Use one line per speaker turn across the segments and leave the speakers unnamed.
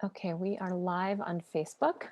Okay, we are live on Facebook.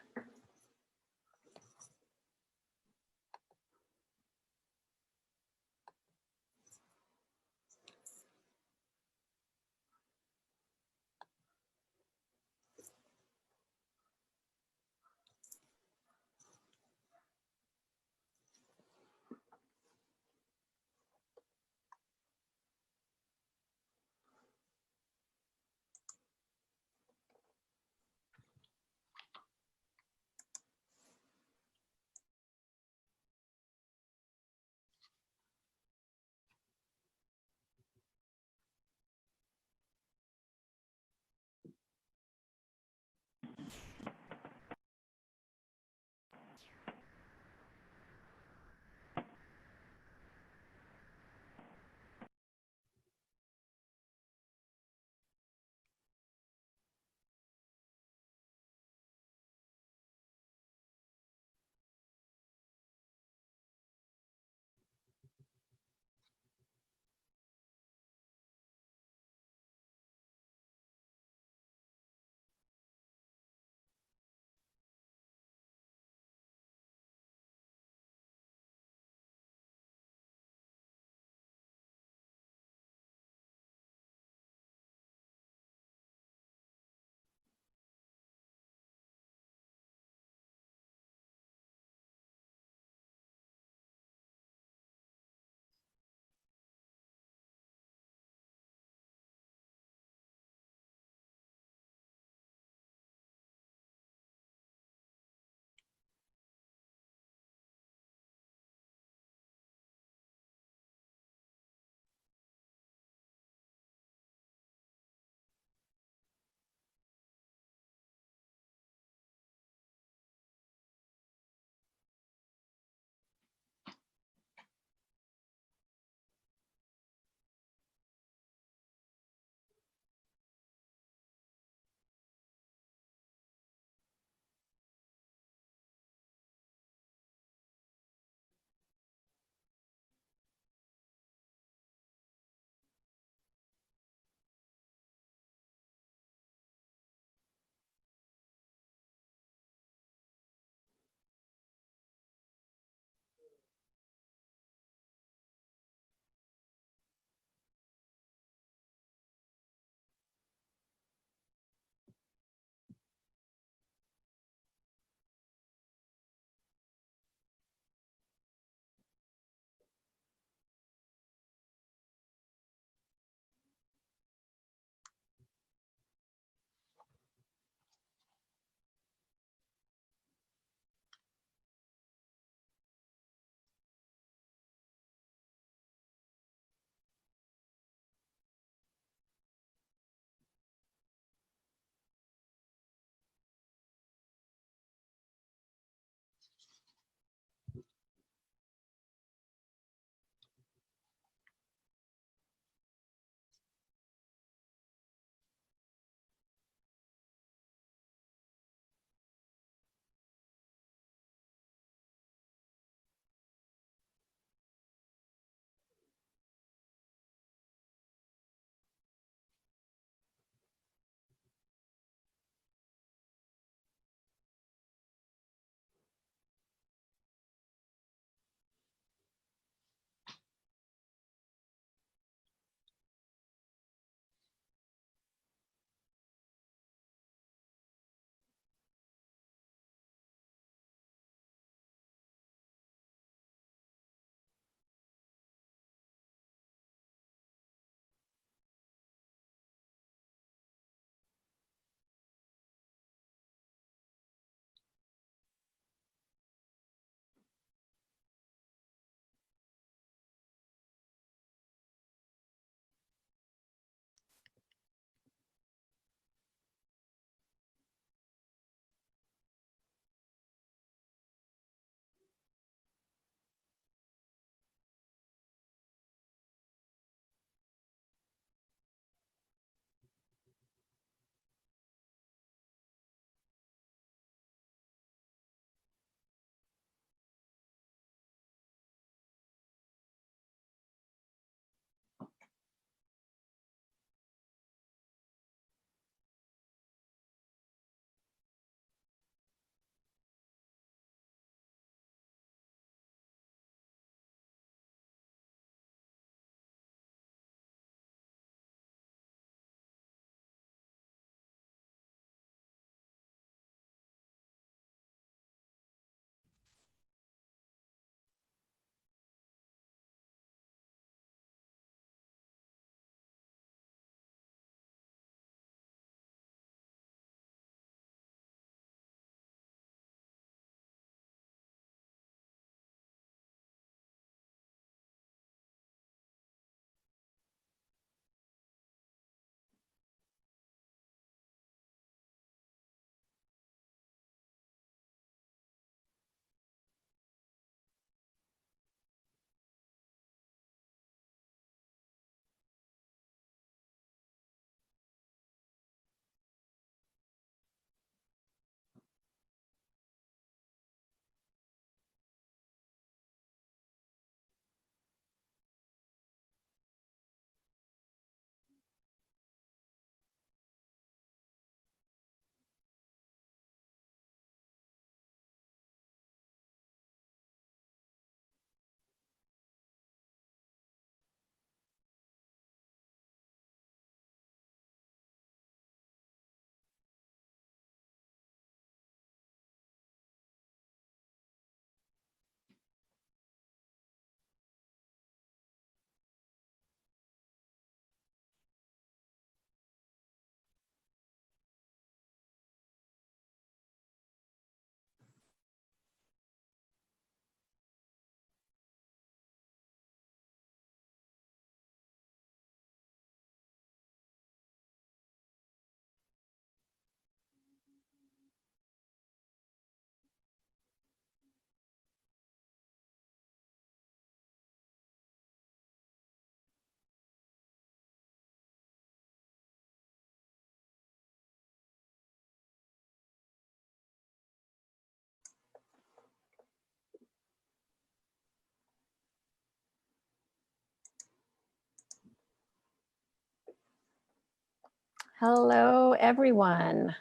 Hello, everyone.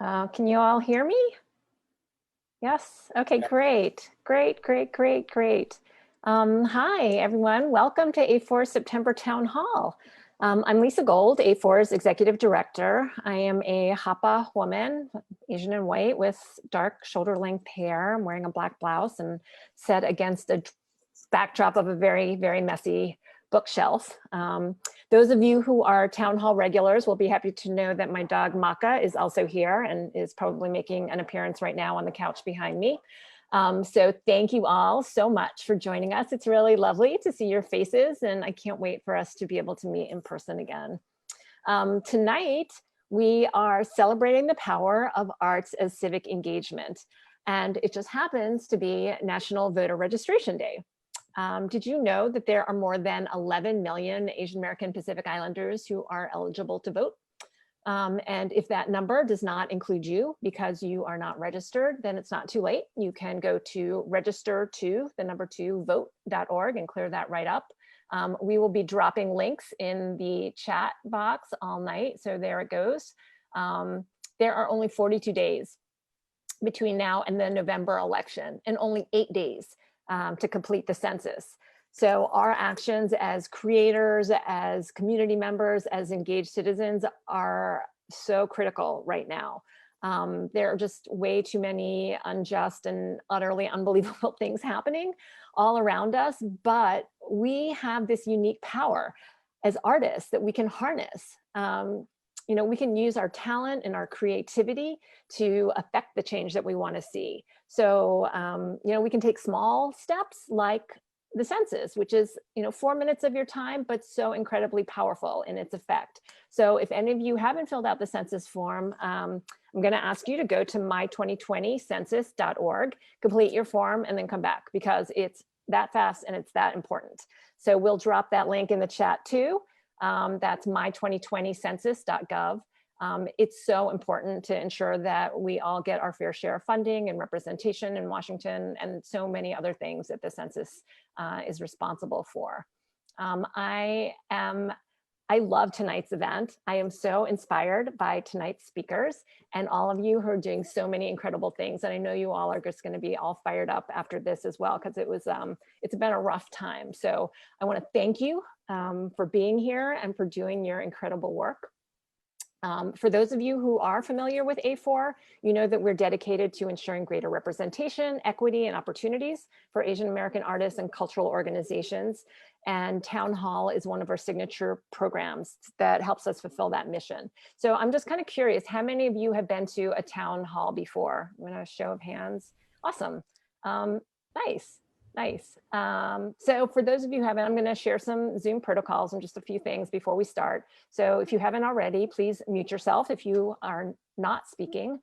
Can you all hear me? Yes? Okay, great. Hi, everyone. Welcome to A4's September Town Hall. I'm Lisa Gold, A4's Executive Director. I am a Hapa woman, Asian and white, with dark shoulder-length hair. I'm wearing a black blouse and set against a backdrop of a very, very messy bookshelf. Those of you who are town hall regulars will be happy to know that my dog Maka is also here and is probably making an appearance right now on the couch behind me. So thank you all so much for joining us. It's really lovely to see your faces, and I can't wait for us to be able to meet in person again. Tonight, we are celebrating the power of arts as civic engagement, and it just happens to be National Voter Registration Day. Did you know that there are more than 11 million Asian American Pacific Islanders who are eligible to vote? And if that number does not include you because you are not registered, then it's not too late. You can go to register2vote.org and clear that right up. We will be dropping links in the chat box all night. So there it goes. There are only 42 days between now and the November election, and only 8 days to complete the census. So our actions as creators, as community members, as engaged citizens are so critical right now. There are just way too many unjust and utterly unbelievable things happening all around us, but we have this unique power as artists that we can harness. You know, we can use our talent and our creativity to affect the change that we want to see. So, you know, we can take small steps like the census, which is, 4 minutes of your time, but so incredibly powerful in its effect. So if any of you haven't filled out the census form, I'm going to ask you to go to my2020census.org, complete your form, and then come back, because it's that fast and it's that important. So we'll drop that link in the chat too. That's my2020census.gov. It's so important to ensure that we all get our fair share of funding and representation in Washington, and so many other things that the census is responsible for. I love tonight's event. I am so inspired by tonight's speakers and all of you who are doing so many incredible things. And I know you all are just going to be all fired up after this as well, because it's been a rough time. So I want to thank you for being here and for doing your incredible work. For those of you who are familiar with A4, you know that we're dedicated to ensuring greater representation, equity, and opportunities for Asian American artists and cultural organizations. And Town Hall is one of our signature programs that helps us fulfill that mission. So I'm just kind of curious, how many of you have been to a town hall before? I'm going to show of hands. Awesome. Nice. So for those of you who haven't, I'm going to share some Zoom protocols and just a few things before we start. So if you haven't already, please mute yourself if you are not speaking.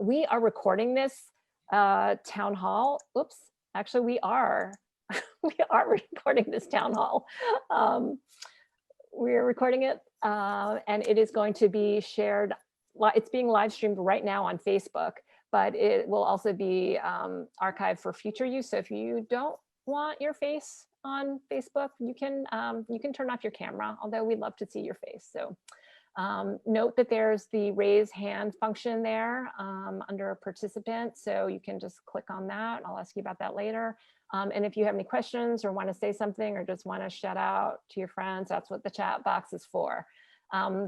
We are recording this town hall. Oops, actually we are. We are recording this town hall. We're recording it and it is going to be shared. It's being live streamed right now on Facebook, but it will also be archived for future use. So if you don't want your face on Facebook, you can turn off your camera, although we'd love to see your face. So note that there's the raise hand function there under a participant. So you can just click on that. I'll ask you about that later. And if you have any questions or want to say something or just want to shout out to your friends, that's what the chat box is for.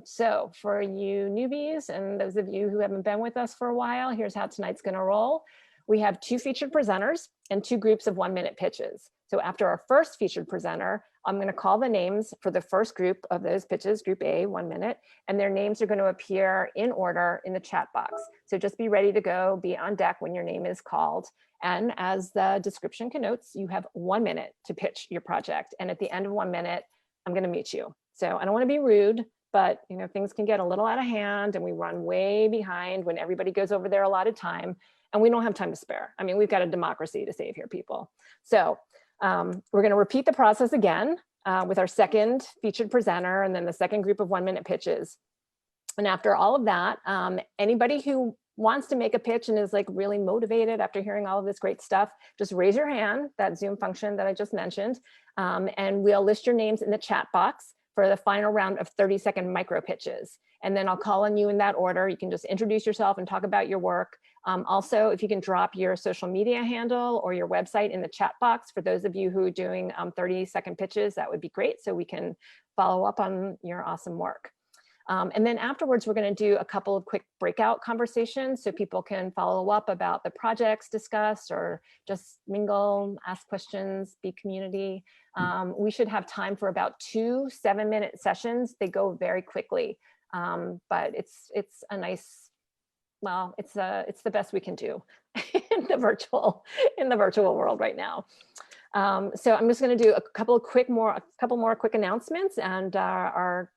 So for you newbies and those of you who haven't been with us for a while, here's how tonight's going to roll. We have 2 featured presenters and 2 groups of 1-minute pitches. So after our first featured presenter, I'm going to call the names for the first group of those pitches, group A, 1 minute, and their names are going to appear in order in the chat box. So just be ready to go, be on deck when your name is called. And as the description connotes, you have 1 minute to pitch your project. And at the end of 1 minute, I'm going to mute you. So I don't want to be rude, but things can get a little out of hand and we run way behind when everybody goes over their allotted time and we don't have time to spare. I mean, we've got a democracy to save here, people. So we're going to repeat the process again with our second featured presenter and then the second group of 1-minute pitches. And after all of that, anybody who wants to make a pitch and is like really motivated after hearing all of this great stuff, just raise your hand, that Zoom function that I just mentioned, and we'll list your names in the chat box for the final round of 30-second micro pitches. And then I'll call on you in that order. You can just introduce yourself and talk about your work. Also, if you can drop your social media handle or your website in the chat box for those of you who are doing 30-second pitches, that would be great, so we can follow up on your awesome work. And then afterwards, we're going to do a couple of quick breakout conversations so people can follow up about the projects discussed or just mingle, ask questions, be community. We should have time for about 2 7-minute sessions. They go very quickly, but it's a nice, well, it's the best we can do in the virtual world right now. So I'm just going to do a couple more quick announcements and our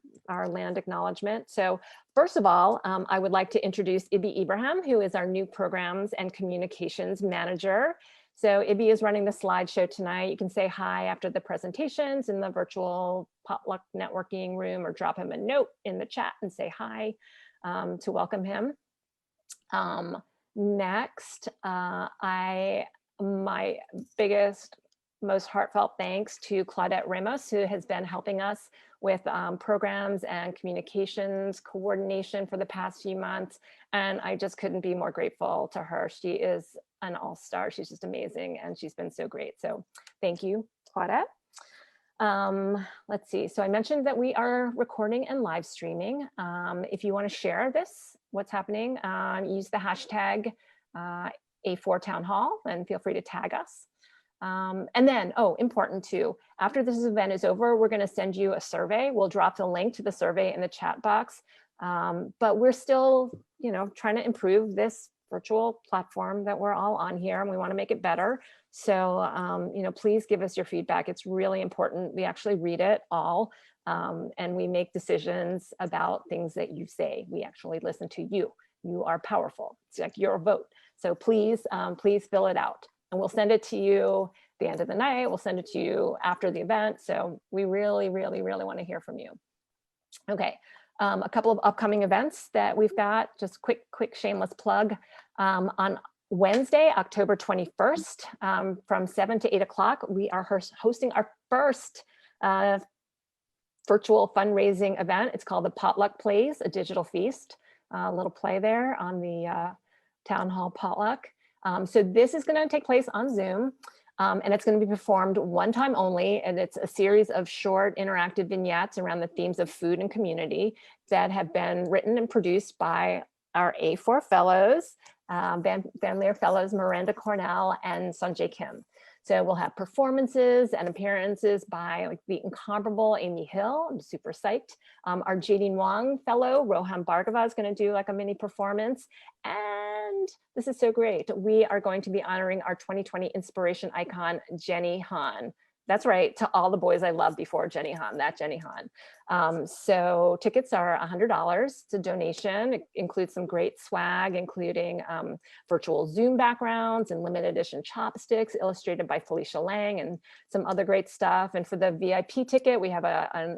land acknowledgement. So first of all, I would like to introduce Ibi Ibrahim, who is our new programs and communications manager. So Ibi is running the slideshow tonight. You can say hi after the presentations in the virtual potluck networking room, or drop him a note in the chat and say hi to welcome him. Next, my biggest, most heartfelt thanks to Claudette Ramos, who has been helping us with programs and communications coordination for the past few months. And I just couldn't be more grateful to her. She is an all-star. She's just amazing, and she's been so great. So thank you, Claudette. Let's see. So I mentioned that we are recording and live streaming. If you want to share this, what's happening, use the hashtag A4 Town Hall and feel free to tag us. And then, oh, important too, after this event is over, we're going to send you a survey. We'll drop the link to the survey in the chat box. But we're still, trying to improve this virtual platform that we're all on here, and we want to make it better. So, please give us your feedback. It's really important. We actually read it all, and we make decisions about things that you say. We actually listen to you. You are powerful. It's like your vote. So please, please fill it out. And we'll send it to you at the end of the night. We'll send it to you after the event. So we really, really, really want to hear from you. Okay, a couple of upcoming events that we've got. Just quick shameless plug. On Wednesday, October 21st, from 7 to 8 o'clock, we are hosting our first virtual fundraising event. It's called the Potluck Plays, a digital feast. A little play there on the Town Hall Potluck. So this is going to take place on Zoom, and it's going to be performed one time only, and it's a series of short interactive vignettes around the themes of food and community that have been written and produced by our A4 fellows, Van Leer fellows Miranda Cornell and Sanjay Kim. So we'll have performances and appearances by the incomparable Amy Hill. I'm super psyched. Our Jadine Wong fellow, Rohan Bhargava, is going to do a mini performance. And this is so great. We are going to be honoring our 2020 inspiration icon, Jenny Han. That's right, to all the boys I loved before Jenny Han, that Jenny Han. So tickets are $100. It's a donation. It includes some great swag, including virtual Zoom backgrounds and limited edition chopsticks illustrated by Felicia Lang, and some other great stuff. And for the VIP ticket, we have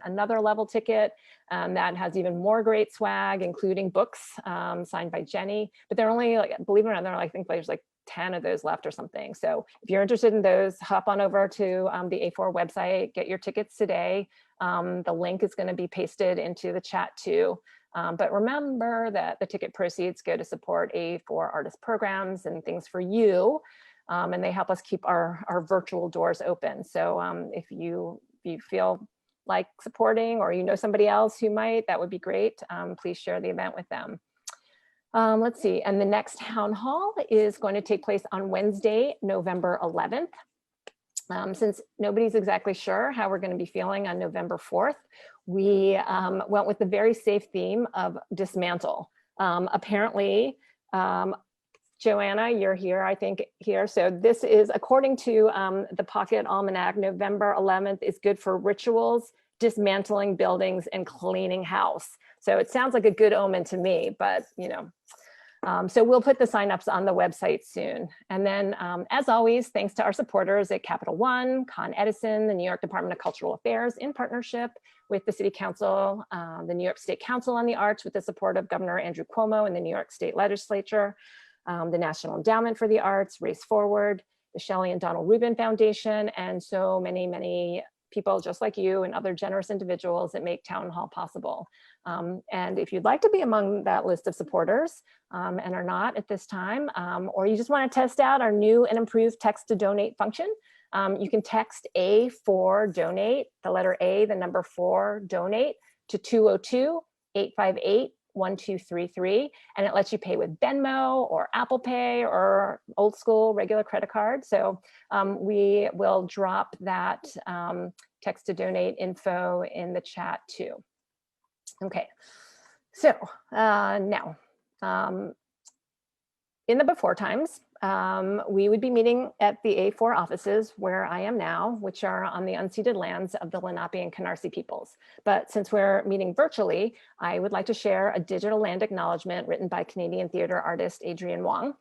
another level ticket that has even more great swag, including books signed by Jenny. But they're only, believe it or not, I think there's 10 of those left or something. So if you're interested in those, hop on over to the A4 website, get your tickets today. The link is going to be pasted into the chat too. But remember that the ticket proceeds go to support A4 artist programs and things for you. And they help us keep our virtual doors open. So if you feel like supporting, or somebody else who might, that would be great. Please share the event with them. Let's see, and the next town hall is going to take place on Wednesday, November 11th. Since nobody's exactly sure how we're going to be feeling on November 4th, we went with the very safe theme of dismantle. Apparently, Joanna, you're here, I think, here. So this is, according to the Pocket Almanac, November 11th is good for rituals, dismantling buildings, and cleaning house. So it sounds like a good omen to me, but so we'll put the signups on the website soon. And then, as always, thanks to our supporters at Capital One, Con Edison, the New York Department of Cultural Affairs, in partnership with the City Council, the New York State Council on the Arts, with the support of Governor Andrew Cuomo and the New York State Legislature, the National Endowment for the Arts, Race Forward, the Shelley and Donald Rubin Foundation, and so many, many people just like you and other generous individuals that make Town Hall possible. And if you'd like to be among that list of supporters and are not at this time, or you just want to test out our new and improved text to donate function, you can text A4 donate, the letter A, the number 4 donate to 202-858-1233, and it lets you pay with Venmo or Apple Pay or old school regular credit card. So we will drop that text to donate info in the chat too. Okay, so now in the before times, we would be meeting at the A4 offices where I am now, which are on the unceded lands of the Lenape and Canarsie peoples. But since we're meeting virtually, I would like to share a digital land acknowledgement written by Canadian theater artist Adrienne Wong,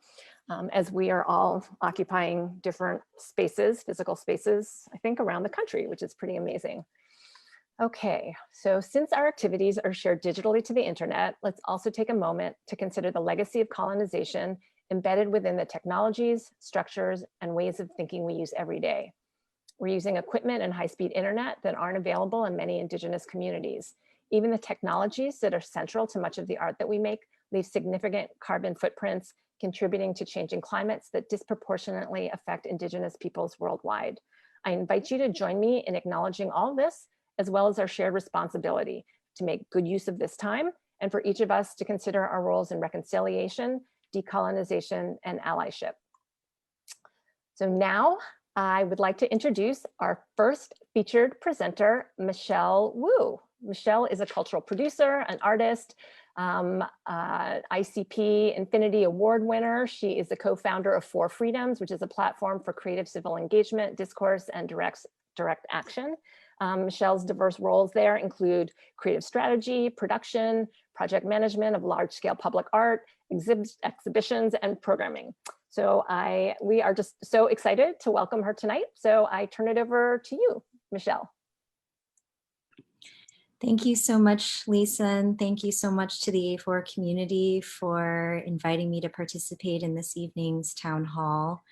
as we are all occupying different spaces, physical spaces, I think around the country, which is pretty amazing. Okay, so since our activities are shared digitally to the internet, let's also take a moment to consider the legacy of colonization embedded within the technologies, structures, and ways of thinking we use every day. We're using equipment and high-speed internet that aren't available in many Indigenous communities. Even the technologies that are central to much of the art that we make leave significant carbon footprints, contributing to changing climates that disproportionately affect Indigenous peoples worldwide. I invite you to join me in acknowledging all this, as well as our shared responsibility to make good use of this time, and for each of us to consider our roles in reconciliation, decolonization, and allyship. So now I would like to introduce our first featured presenter, Michelle Wu. Michelle is a cultural producer, an artist, ICP Infinity Award winner. She is the co-founder of 4 Freedoms, which is a platform for creative civil engagement, discourse, and direct action. Michelle's diverse roles there include creative strategy, production, project management of large-scale public art, exhibitions, and programming. So we are just so excited to welcome her tonight. So I turn it over to you, Michelle.
Thank you so much, Lisa, and thank you so much to the A4 community for inviting me to participate in this evening's town hall.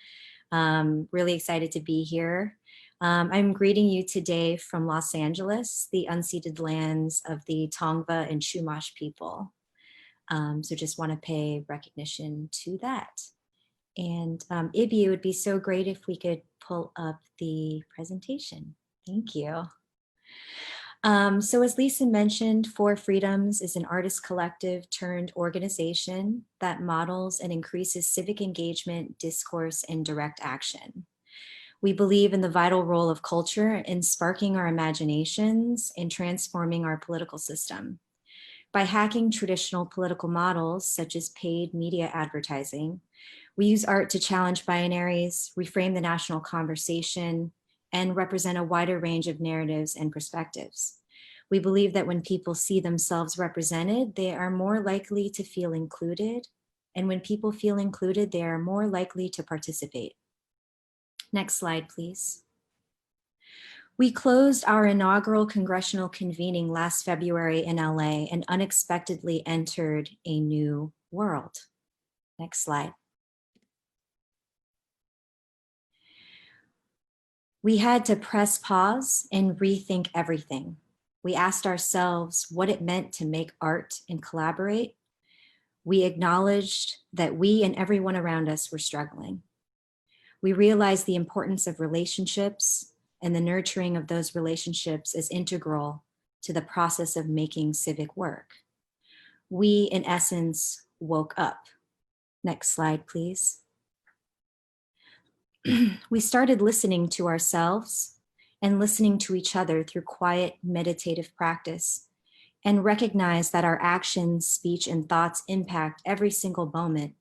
Really excited to be here. I'm greeting you today from Los Angeles, the unceded lands of the Tongva and Chumash people. So just want to pay recognition to that. And Ibby, it would be so great if we could pull up the presentation. Thank you. So as Lisa mentioned, 4 Freedoms is an artist collective turned organization that models and increases civic engagement, discourse, and direct action. We believe in the vital role of culture in sparking our imaginations and transforming our political system. By hacking traditional political models, such as paid media advertising, we use art to challenge binaries, reframe the national conversation, and represent a wider range of narratives and perspectives. We believe that when people see themselves represented, they are more likely to feel included. And when people feel included, they are more likely to participate. Next slide, please. We closed our inaugural congressional convening last February in LA and unexpectedly entered a new world. Next slide. We had to press pause and rethink everything. We asked ourselves what it meant to make art and collaborate. We acknowledged that we and everyone around us were struggling. We realized the importance of relationships and the nurturing of those relationships is integral to the process of making civic work. We, in essence, woke up. Next slide, please. We started listening to ourselves and listening to each other through quiet meditative practice, and recognized that our actions, speech, and thoughts impact every single moment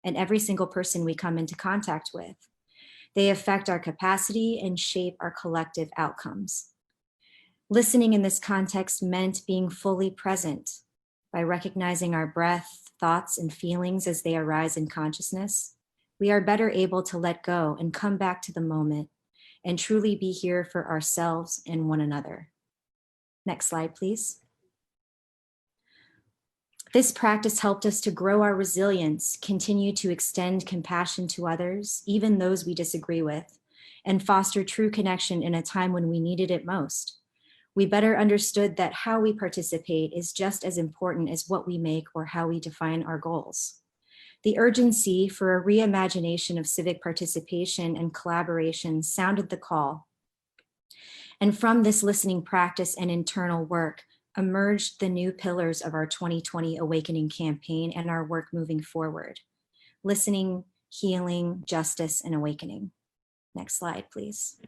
and every single person we come into contact with. They affect our capacity and shape our collective outcomes. Listening in this context meant being fully present by recognizing our breath, thoughts, and feelings as they arise in consciousness. We are better able to let go and come back to the moment and truly be here for ourselves and one another. Next slide, please. This practice helped us to grow our resilience, continue to extend compassion to others, even those we disagree with, and foster true connection in a time when we needed it most. We better understood that how we participate is just as important as what we make or how we define our goals. The urgency for a reimagination of civic participation and collaboration sounded the call. And from this listening practice and internal work emerged the new pillars of our 2020 Awakening campaign and our work moving forward: listening, healing, justice, and awakening. Next slide, please.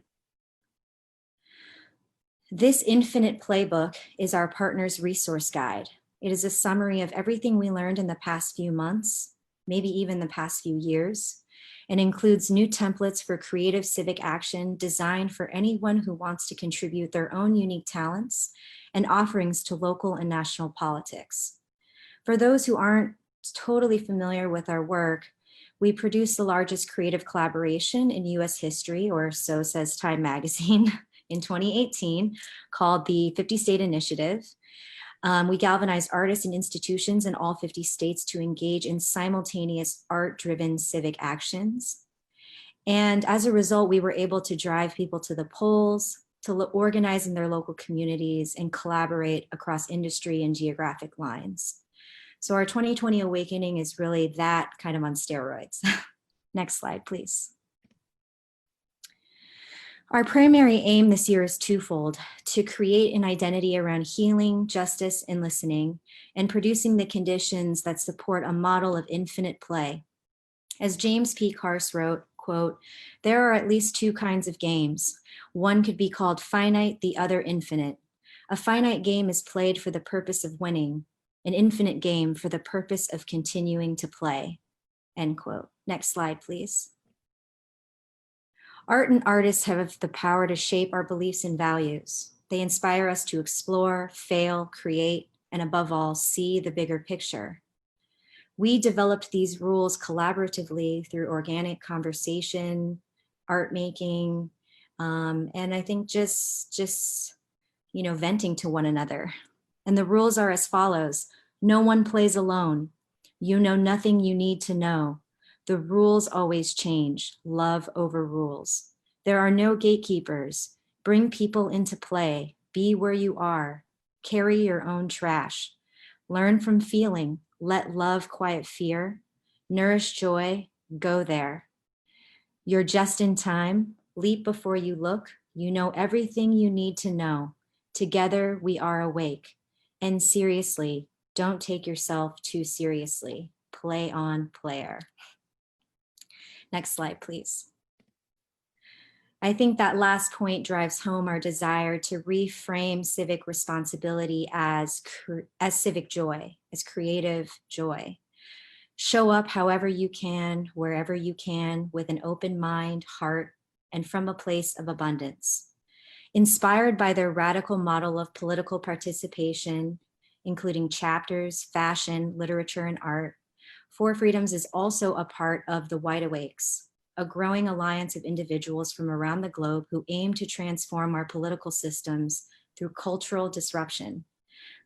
This infinite playbook is our partner's resource guide. It is a summary of everything we learned in the past few months, maybe even the past few years, and includes new templates for creative civic action designed for anyone who wants to contribute their own unique talents and offerings to local and national politics. For those who aren't totally familiar with our work, we produced the largest creative collaboration in US history, or so says Time magazine, in 2018, called the 50 State Initiative. We galvanized artists and institutions in all 50 states to engage in simultaneous art-driven civic actions. And as a result, we were able to drive people to the polls, to organize in their local communities and collaborate across industry and geographic lines. So our 2020 Awakening is really that kind of on steroids. Next slide, please. Our primary aim this year is twofold: to create an identity around healing, justice, and listening, and producing the conditions that support a model of infinite play. As James P. Carse wrote, quote, "There are at least two kinds of games. One could be called finite, the other infinite. A finite game is played for the purpose of winning, an infinite game for the purpose of continuing to play," end quote. Next slide, please. Art and artists have the power to shape our beliefs and values. They inspire us to explore, fail, create, and above all, see the bigger picture. We developed these rules collaboratively through organic conversation, art making, and I think just venting to one another. And the rules are as follows: no one plays alone. You know nothing you need to know. The rules always change. Love overrules. There are no gatekeepers. Bring people into play. Be where you are. Carry your own trash. Learn from feeling. Let love quiet fear. Nourish joy. Go there. You're just in time. Leap before you look. You know everything you need to know. Together we are awake. And seriously, don't take yourself too seriously. Play on, player. Next slide, please. I think that last point drives home our desire to reframe civic responsibility as civic joy, as creative joy. Show up however you can, wherever you can, with an open mind, heart, and from a place of abundance. Inspired by their radical model of political participation, including chapters, fashion, literature, and art, Four Freedoms is also a part of the Wide Awakes, a growing alliance of individuals from around the globe who aim to transform our political systems through cultural disruption.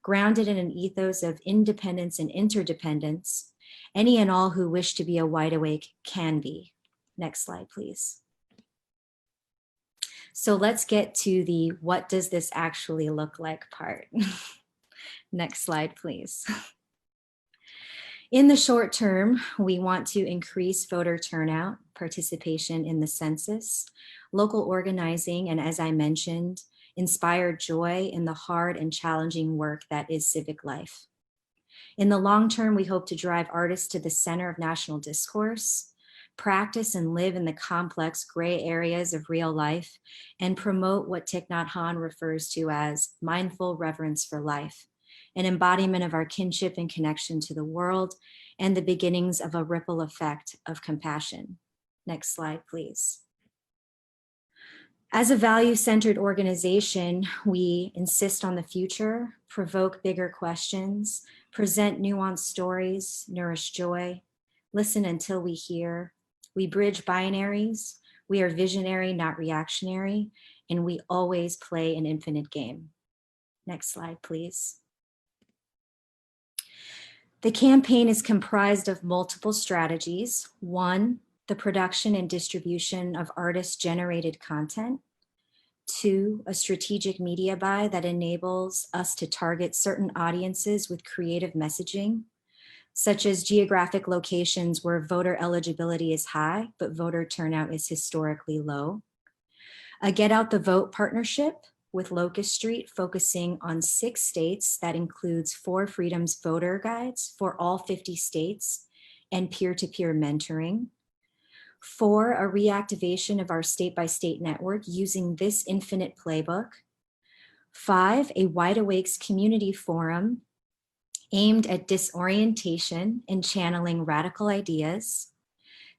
Grounded in an ethos of independence and interdependence, any and all who wish to be a wide awake can be. Next slide, please. So let's get to the what does this actually look like part. Next slide, please. In the short term, we want to increase voter turnout, participation in the census, local organizing, and as I mentioned, inspire joy in the hard and challenging work that is civic life. In the long term, we hope to drive artists to the center of national discourse, practice and live in the complex gray areas of real life, and promote what Thich Nhat Hanh refers to as mindful reverence for life, an embodiment of our kinship and connection to the world, and the beginnings of a ripple effect of compassion. Next slide, please. As a value-centered organization, we insist on the future, provoke bigger questions, present nuanced stories, nourish joy, listen until we hear. We bridge binaries. We are visionary, not reactionary, and we always play an infinite game. Next slide, please. The campaign is comprised of multiple strategies. One, the production and distribution of artist-generated content. 2, a strategic media buy that enables us to target certain audiences with creative messaging, such as geographic locations where voter eligibility is high, but voter turnout is historically low. A Get Out the Vote partnership with Locust Street, focusing on 6 states that includes 4 Freedoms voter guides for all 50 states and peer-to-peer mentoring. 4, a reactivation of our state-by-state network using this infinite playbook. 5, a Wide Awakes community forum aimed at disorientation and channeling radical ideas.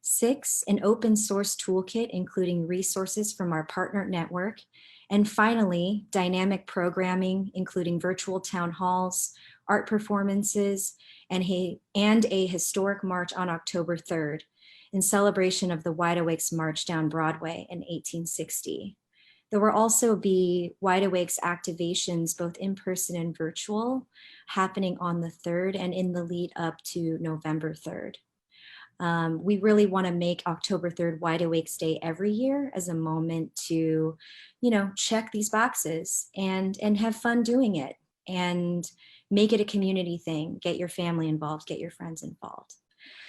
6, an open source toolkit, including resources from our partner network. And finally, dynamic programming, including virtual town halls, art performances, and a historic march on October 3rd in celebration of the Wide Awakes March down Broadway in 1860. There will also be Wide Awakes activations, both in person and virtual, happening on the 3rd and in the lead up to November 3rd. We really want to make October 3rd Wide Awakes Day every year as a moment to, check these boxes and have fun doing it and make it a community thing. Get your family involved, get your friends involved.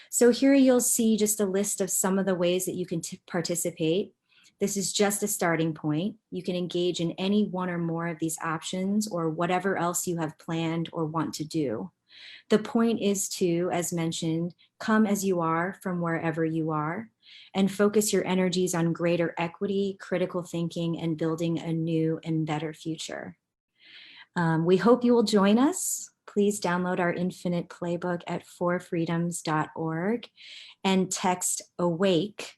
So here you'll see just a list of some of the ways that you can participate. This is just a starting point. You can engage in any one or more of these options or whatever else you have planned or want to do. The point is to, as mentioned, come as you are from wherever you are and focus your energies on greater equity, critical thinking, and building a new and better future. We hope you will join us. Please download our Infinite Playbook at forfreedoms.org and text AWAKE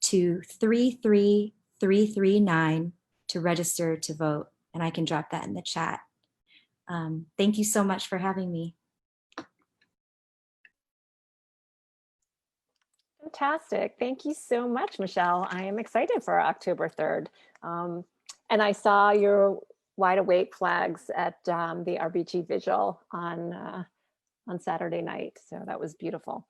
to 33339 to register to vote. And I can drop that in the chat. Thank you so much for having me.
Fantastic. Thank you so much, Michelle. I am excited for October 3rd. And I saw your Wide Awake flags at the RBG Vigil on Saturday night. So that was beautiful.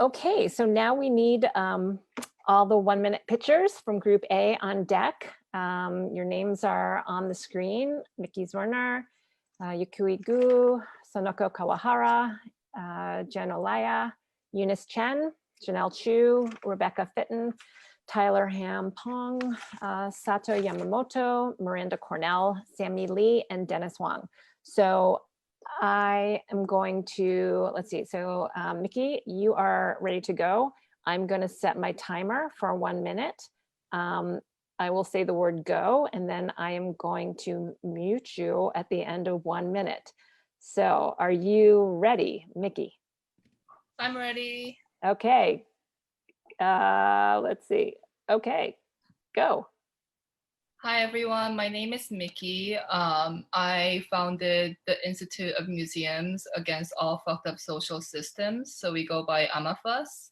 Okay, so now we need all the 1-minute pictures from Group A on deck. Your names are on the screen: Mickey Zorner, Yukui Gu, Sonoko Kawahara, Jen Olaya, Eunice Chen, Janelle Chu, Rebecca Fitton, Tyler Ham Pong, Sato Yamamoto, Miranda Cornell, Sammy Lee, and Dennis Wang. So I am going to, let's see, so Mickey, you are ready to go. I'm going to set my timer for 1 minute. I will say the word go, and then I am going to mute you at the end of 1 minute. So are you ready, Mickey?
I'm ready.
Okay. Let's see. Okay, go.
Hi, everyone. My name is Mickey. I founded the Institute of Museums Against All Fucked Up Social Systems. So we go by AMAFUS.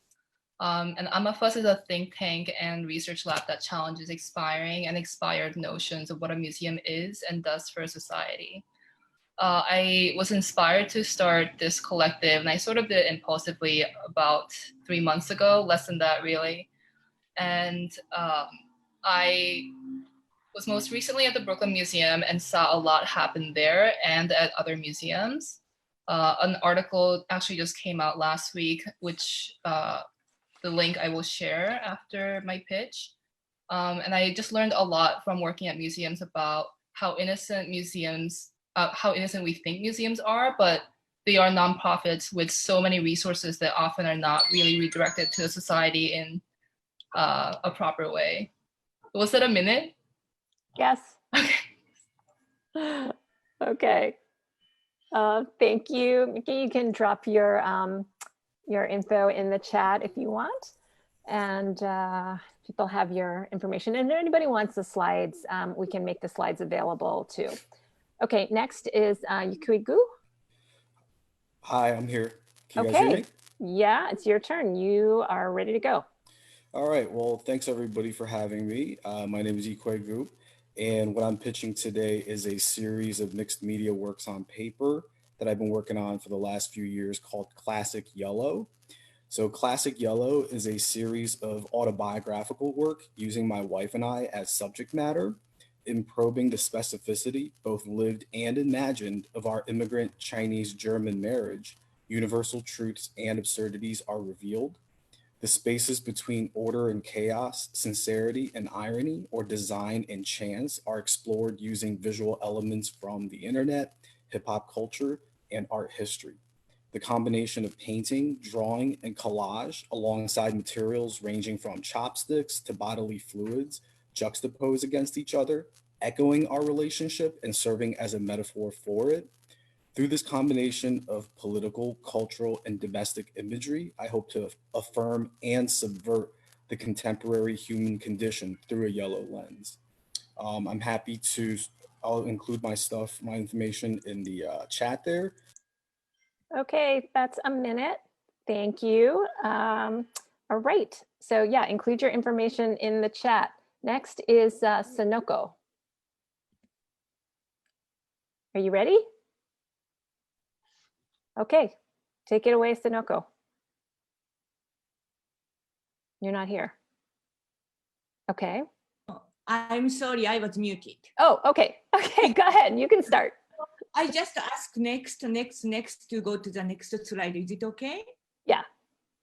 And AMAFUS is a think tank and research lab that challenges expiring and expired notions of what a museum is and does for society. I was inspired to start this collective, and I sort of did it impulsively about 3 months ago, less than that really. And I was most recently at the Brooklyn Museum and saw a lot happen there and at other museums. An article actually just came out last week, which the link I will share after my pitch. And I just learned a lot from working at museums about how innocent we think museums are, but they are nonprofits with so many resources that often are not really redirected to the society in a proper way. Was that a minute?
Yes.
Okay.
Okay. Thank you, Mickey. You can drop your info in the chat if you want, and people have your information. And if anybody wants the slides, we can make the slides available too. Okay, next is Yukui Gu.
Hi, I'm here. Can you guys hear me?
Yeah, it's your turn. You are ready to go.
All right, well, thanks everybody for having me. My name is Yukui Gu, and what I'm pitching today is a series of mixed media works on paper that I've been working on for the last few years called Classic Yellow. So Classic Yellow is a series of autobiographical work using my wife and I as subject matter in probing the specificity, both lived and imagined, of our immigrant Chinese-German marriage. Universal truths and absurdities are revealed. The spaces between order and chaos, sincerity and irony, or design and chance are explored using visual elements from the internet, hip-hop culture, and art history. The combination of painting, drawing, and collage alongside materials ranging from chopsticks to bodily fluids juxtapose against each other, echoing our relationship and serving as a metaphor for it. Through this combination of political, cultural, and domestic imagery, I hope to affirm and subvert the contemporary human condition through a yellow lens. I'm happy to, I'll include my information in the chat there.
Okay, that's a minute. Thank you. All right, so yeah, include your information in the chat. Next is Sonoko. Are you ready? Okay, take it away, Sonoko. You're not here. Okay.
I'm sorry, I was muted.
Oh, okay. Okay, go ahead. You can start.
I just ask next to go to the next slide. Is it okay?
Yeah.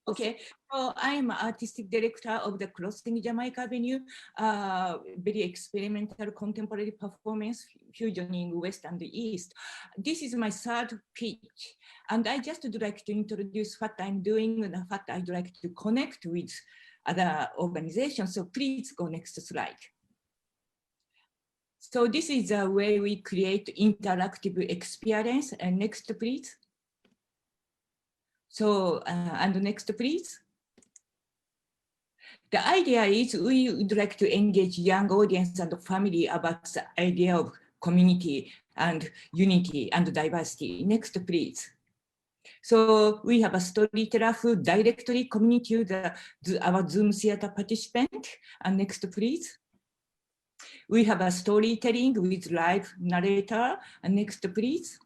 Okay. So I'm artistic director of the Crossing Jamaica Avenue, very experimental contemporary performance fusioning West and the East. This is my third pitch, and I just would like to introduce what I'm doing and what I'd like to connect with other organizations. So please go next slide. So this is the way we create interactive experience. And next, please. So, and next, please. The idea is we would like to engage young audience and family about the idea of community and unity and diversity. Next, please. So we have a storyteller who directly communicates our Zoom theater participant. And next, please. We have a storytelling with live narrator. And next, please.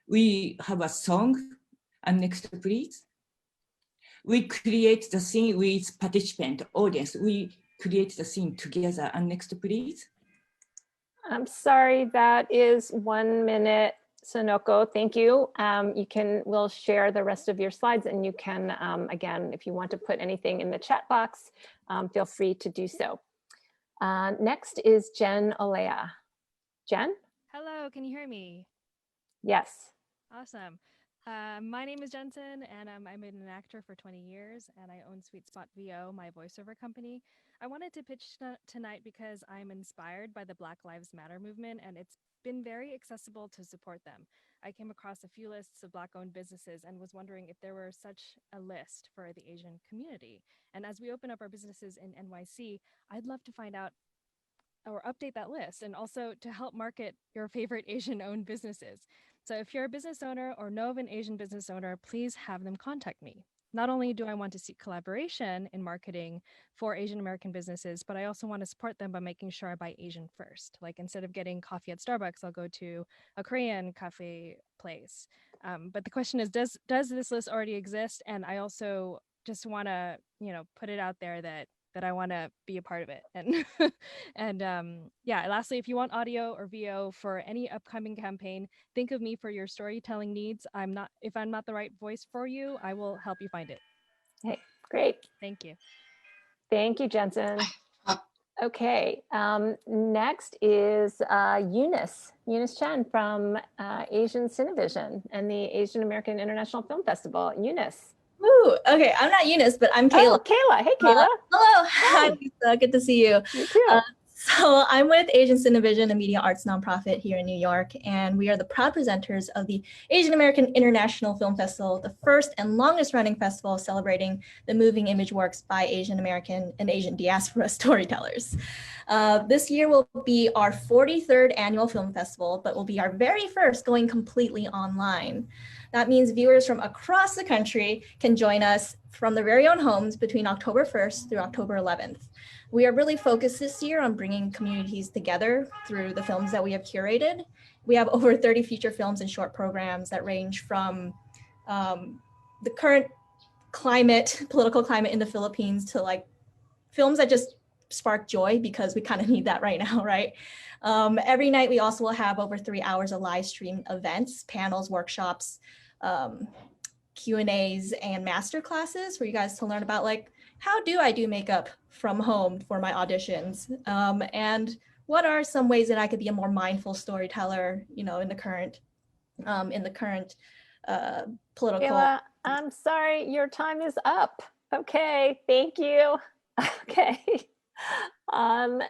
We have a song. And next, please. We create the scene with participant audience. We create the scene together. And next, please.
I'm sorry, that is 1 minute, Sonoko. Thank you. We'll share the rest of your slides, and you can, again, if you want to put anything in the chat box, feel free to do so. Next is Jen Olea. Jen?
Hello, can you hear me?
Yes.
Awesome. My name is Jensen, and I've been an actor for 20 years, and I own Sweet Spot VO, my voiceover company. I wanted to pitch tonight because I'm inspired by the Black Lives Matter movement, and it's been very accessible to support them. I came across a few lists of Black-owned businesses and was wondering if there were such a list for the Asian community. And as we open up our businesses in NYC, I'd love to find out or update that list, and also to help market your favorite Asian-owned businesses. So if you're a business owner or know of an Asian business owner, please have them contact me. Not only do I want to seek collaboration in marketing for Asian American businesses, but I also want to support them by making sure I buy Asian first. Like instead of getting coffee at Starbucks, I'll go to a Korean cafe place. But the question is, does this list already exist? And I also just want to, put it out there that I want to be a part of it. And yeah, lastly, if you want audio or VO for any upcoming campaign, think of me for your storytelling needs. If I'm not the right voice for you, I will help you find it.
Hey, great.
Thank you.
Thank you, Jensen. Okay, next is Eunice Chen from Asian Cinevision and the Asian American International Film Festival. Eunice.
Ooh, okay, I'm not Eunice, but I'm Kayla.
Oh, Kayla. Hey, Kayla.
Hello. Hi, Lisa. Good to see you.
You too.
So I'm with Asian Cinevision, a media arts nonprofit here in New York, and we are the proud presenters of the Asian American International Film Festival, the first and longest running festival celebrating the moving image works by Asian American and Asian diaspora storytellers. This year will be our 43rd annual film festival, but will be our very first going completely online. That means viewers from across the country can join us from their very own homes between October 1st through October 11th. We are really focused this year on bringing communities together through the films that we have curated. We have over 30 feature films and short programs that range from the current political climate in the Philippines to like films that just spark joy, because we kind of need that right now, right? Every night we also will have over 3 hours of live stream events, panels, workshops, Q&As, and master classes for you guys to learn about like, how do I do makeup from home for my auditions? And what are some ways that I could be a more mindful storyteller, you know, in the current political.
Kayla, I'm sorry, your time is up. Okay, thank you. Okay.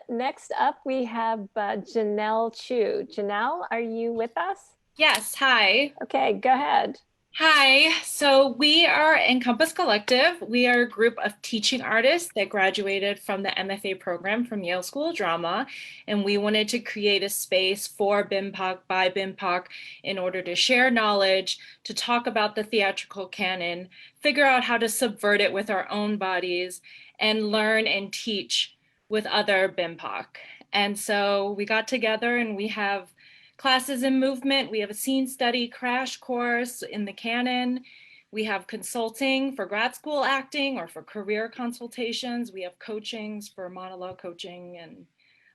Next up, we have Janelle Chu. Janelle, are you with us?
Yes, hi.
Okay, go ahead.
Hi, so we are Encompass Collective. We are a group of teaching artists that graduated from the MFA program from Yale School of Drama, and we wanted to create a space for BIMPOC by BIMPOC in order to share knowledge, to talk about the theatrical canon, figure out how to subvert it with our own bodies, and learn and teach with other BIMPOC. And so we got together and we have classes in movement. We have a scene study crash course in the canon. We have consulting for grad school acting or for career consultations. We have coachings for monologue coaching and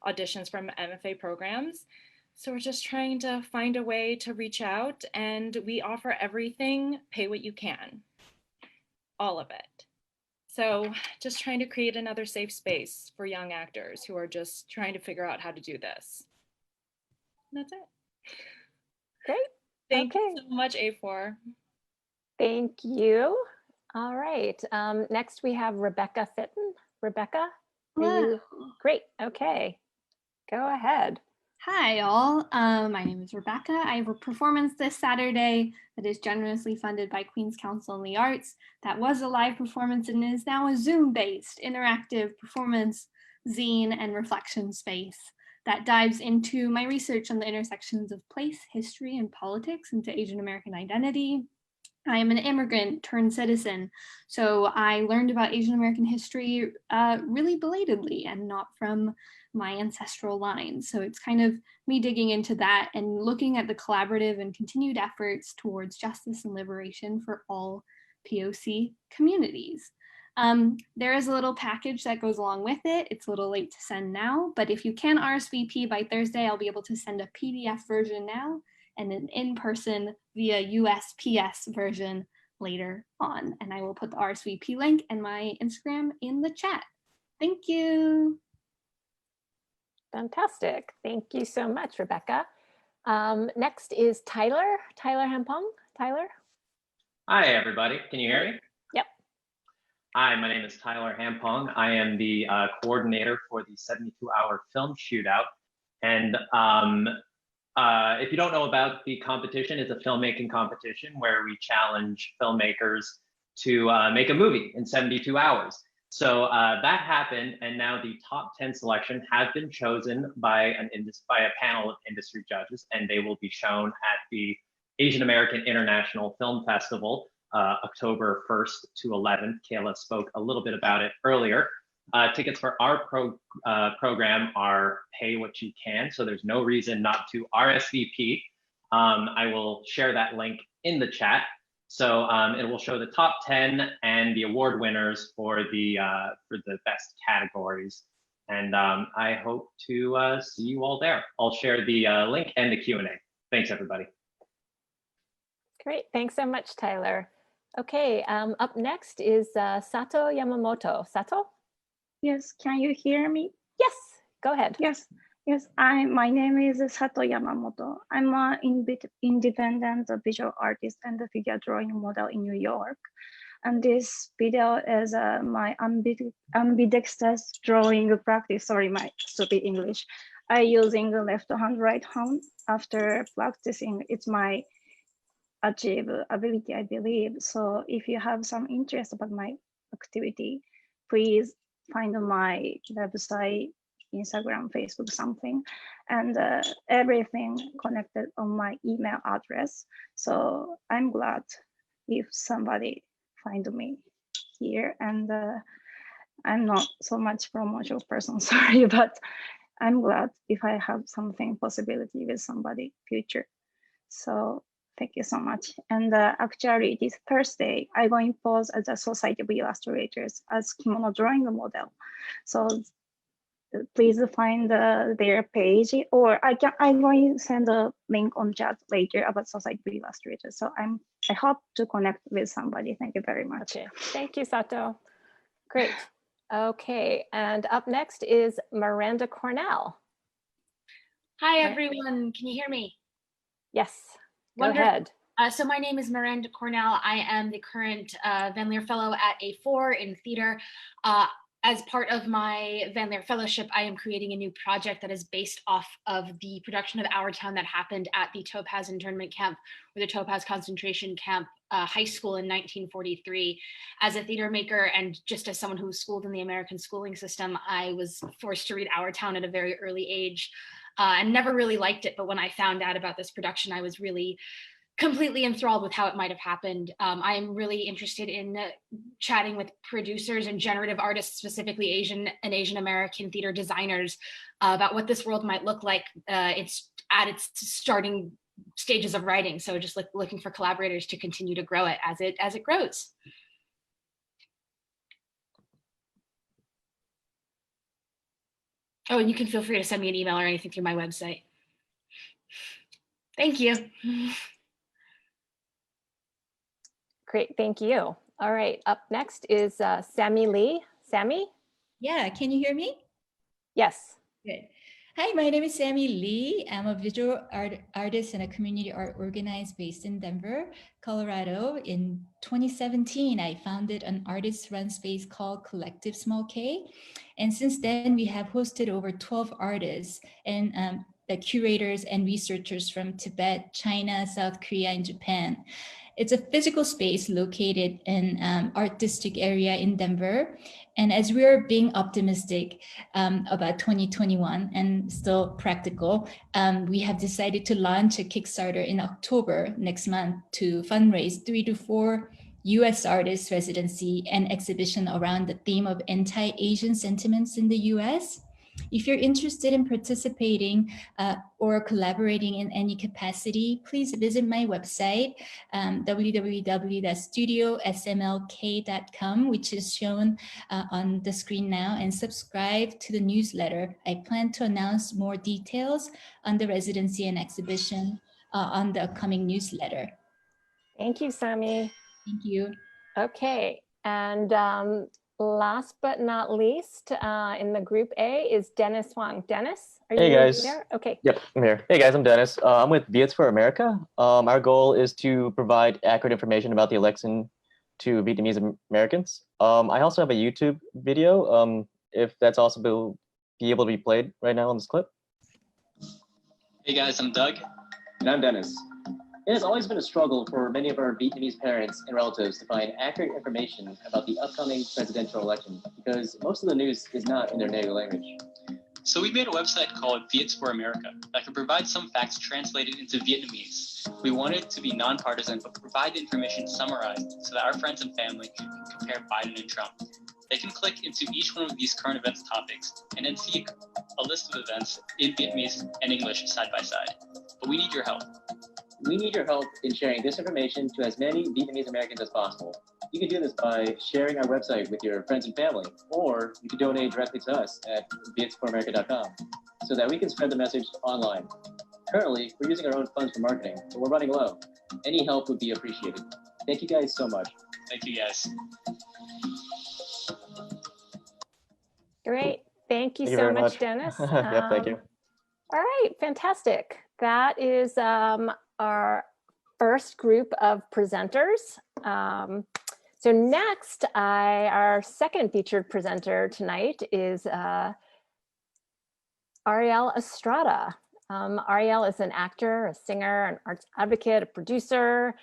auditions from MFA programs. So we're just trying to find a way to reach out, and we offer everything, pay what you can, all of it. So just trying to create another safe space for young actors who are just trying to figure out how to do this. And that's it.
Great.
Thank you so much, A4.
Thank you. All right. Next, we have Rebecca Fitton. Rebecca, are you? Great. Okay. Go ahead.
Hi, all. My name is Rebecca. I have a performance this Saturday that is generously funded by Queen's Council on the Arts. That was a live performance and is now a Zoom-based interactive performance, zine, and reflection space that dives into my research on the intersections of place, history, and politics into Asian American identity. I am an immigrant turned citizen, so I learned about Asian American history really belatedly and not from my ancestral lines. So it's kind of me digging into that and looking at the collaborative and continued efforts towards justice and liberation for all POC communities. There is a little package that goes along with it. It's a little late to send now, but if you can RSVP by Thursday, I'll be able to send a PDF version now and an in-person via USPS version later on. And I will put the RSVP link and my Instagram in the chat. Thank you.
Fantastic. Thank you so much, Rebecca. Next is Tyler Hampong. Tyler.
Hi, everybody. Can you hear me?
Yep.
Hi, my name is Tyler Hampong. I am the coordinator for the 72-hour film shootout. And if you don't know about the competition, it's a filmmaking competition where we challenge filmmakers to make a movie in 72 hours. So that happened, and now the top 10 selection has been chosen by a panel of industry judges, and they will be shown at the Asian American International Film Festival, October 1st to 11th. Kayla spoke a little bit about it earlier. Tickets for our program are pay what you can, so there's no reason not to RSVP. I will share that link in the chat. So it will show the top 10 and the award winners for the best categories. And I hope to see you all there. I'll share the link and the Q&A. Thanks, everybody.
Great. Thanks so much, Tyler. Okay, up next is Sato Yamamoto. Sato?
Yes, can you hear me?
Yes, go ahead.
Yes, my name is Sato Yamamoto. I'm an independent visual artist and a figure drawing model in New York. And this video is my ambidextrous drawing practice. Sorry, my stupid English. I using the left hand, right hand. After practicing, it's my achieve ability, I believe. So if you have some interest about my activity, please find my website, Instagram, Facebook, something, and everything connected on my email address. So I'm glad if somebody find me here, and I'm not so much promotional person, sorry, but I'm glad if I have something possibility with somebody future. So Thank you so much. And actually, this Thursday, I'm going to pose as a Society of Illustrators as kimono drawing model. So please find their page, or I'm going to send a link on chat later about Society of Illustrators. So I hope to connect with somebody. Thank you very much.
Okay. Thank you, Sato. Great. Okay, and up next is Miranda Cornell.
Hi, everyone. Can you hear me?
Yes, go
Wonderful.
ahead.
So my name is Miranda Cornell. I am the current Van Leer Fellow at A4 in theater. As part of my Van Leer Fellowship, I am creating a new project that is based off of the production of Our Town that happened at the Topaz internment camp, or the Topaz concentration camp high school in 1943. As a theater maker and just as someone who was schooled in the American schooling system, I was forced to read Our Town at a very early age and never really liked it. But when I found out about this production, I was really completely enthralled with how it might have happened. I am really interested in chatting with producers and generative artists, specifically Asian and Asian American theater designers, about what this world might look like. It's at its starting stages of writing. So just looking for collaborators to continue to grow it as it grows. Oh, and you can feel free to send me an email or anything through my website. Thank you.
Great, thank you. All right, up next is Sammy Lee. Sammy?
Yeah, can you hear me?
Yes.
Good. Hi, my name is Sammy Lee. I'm a visual artist and a community art organizer based in Denver, Colorado. In 2017, I founded an artist-run space called Collective Small K. And since then, we have hosted over 12 artists and the curators and researchers from Tibet, China, South Korea, and Japan. It's a physical space located in Art District area in Denver. And as we're being optimistic about 2021 and still practical, we have decided to launch a Kickstarter in October next month to fundraise 3 to 4 US artists residency and exhibition around the theme of anti-Asian sentiments in the US. If you're interested in participating or collaborating in any capacity, please visit my website, www.studiosmlk.com, which is shown on the screen now, and subscribe to the newsletter. I plan to announce more details on the residency and exhibition on the upcoming newsletter.
Thank you, Sammy.
Thank you.
Okay, and last but not least, in the group A is Dennis Wang. Dennis, are you there? Okay.
Yep, I'm here. Hey guys, I'm Dennis. I'm with Viets for America. Our goal is to provide accurate information about the election to Vietnamese Americans. I also have a YouTube video, if that's also be able to be played right now on this clip.
Hey guys, I'm Doug.
And I'm Dennis. It has always been a struggle for many of our Vietnamese parents and relatives to find accurate information about the upcoming presidential election because most of the news is not in their native language.
So we made a website called Viets for America that can provide some facts translated into Vietnamese. We want it to be nonpartisan, but provide the information summarized so that our friends and family can compare Biden and Trump. They can click into each one of these current events topics and then see a list of events in Vietnamese and English side by side. But we need your help.
We need your help in sharing this information to as many Vietnamese Americans as possible. You can do this by sharing our website with your friends and family, or you can donate directly to us at vietsforamerica.com so that we can spread the message online. Currently, we're using our own funds for marketing, but we're running low. Any help would be appreciated. Thank you guys so much.
Thank you guys.
Great. Thank you so much, Dennis.
Yeah, thank you.
All right, fantastic. That is our first group of presenters. So next, our second featured presenter tonight is Ariel Estrada. Ariel is an actor, a singer, an arts advocate, a producer,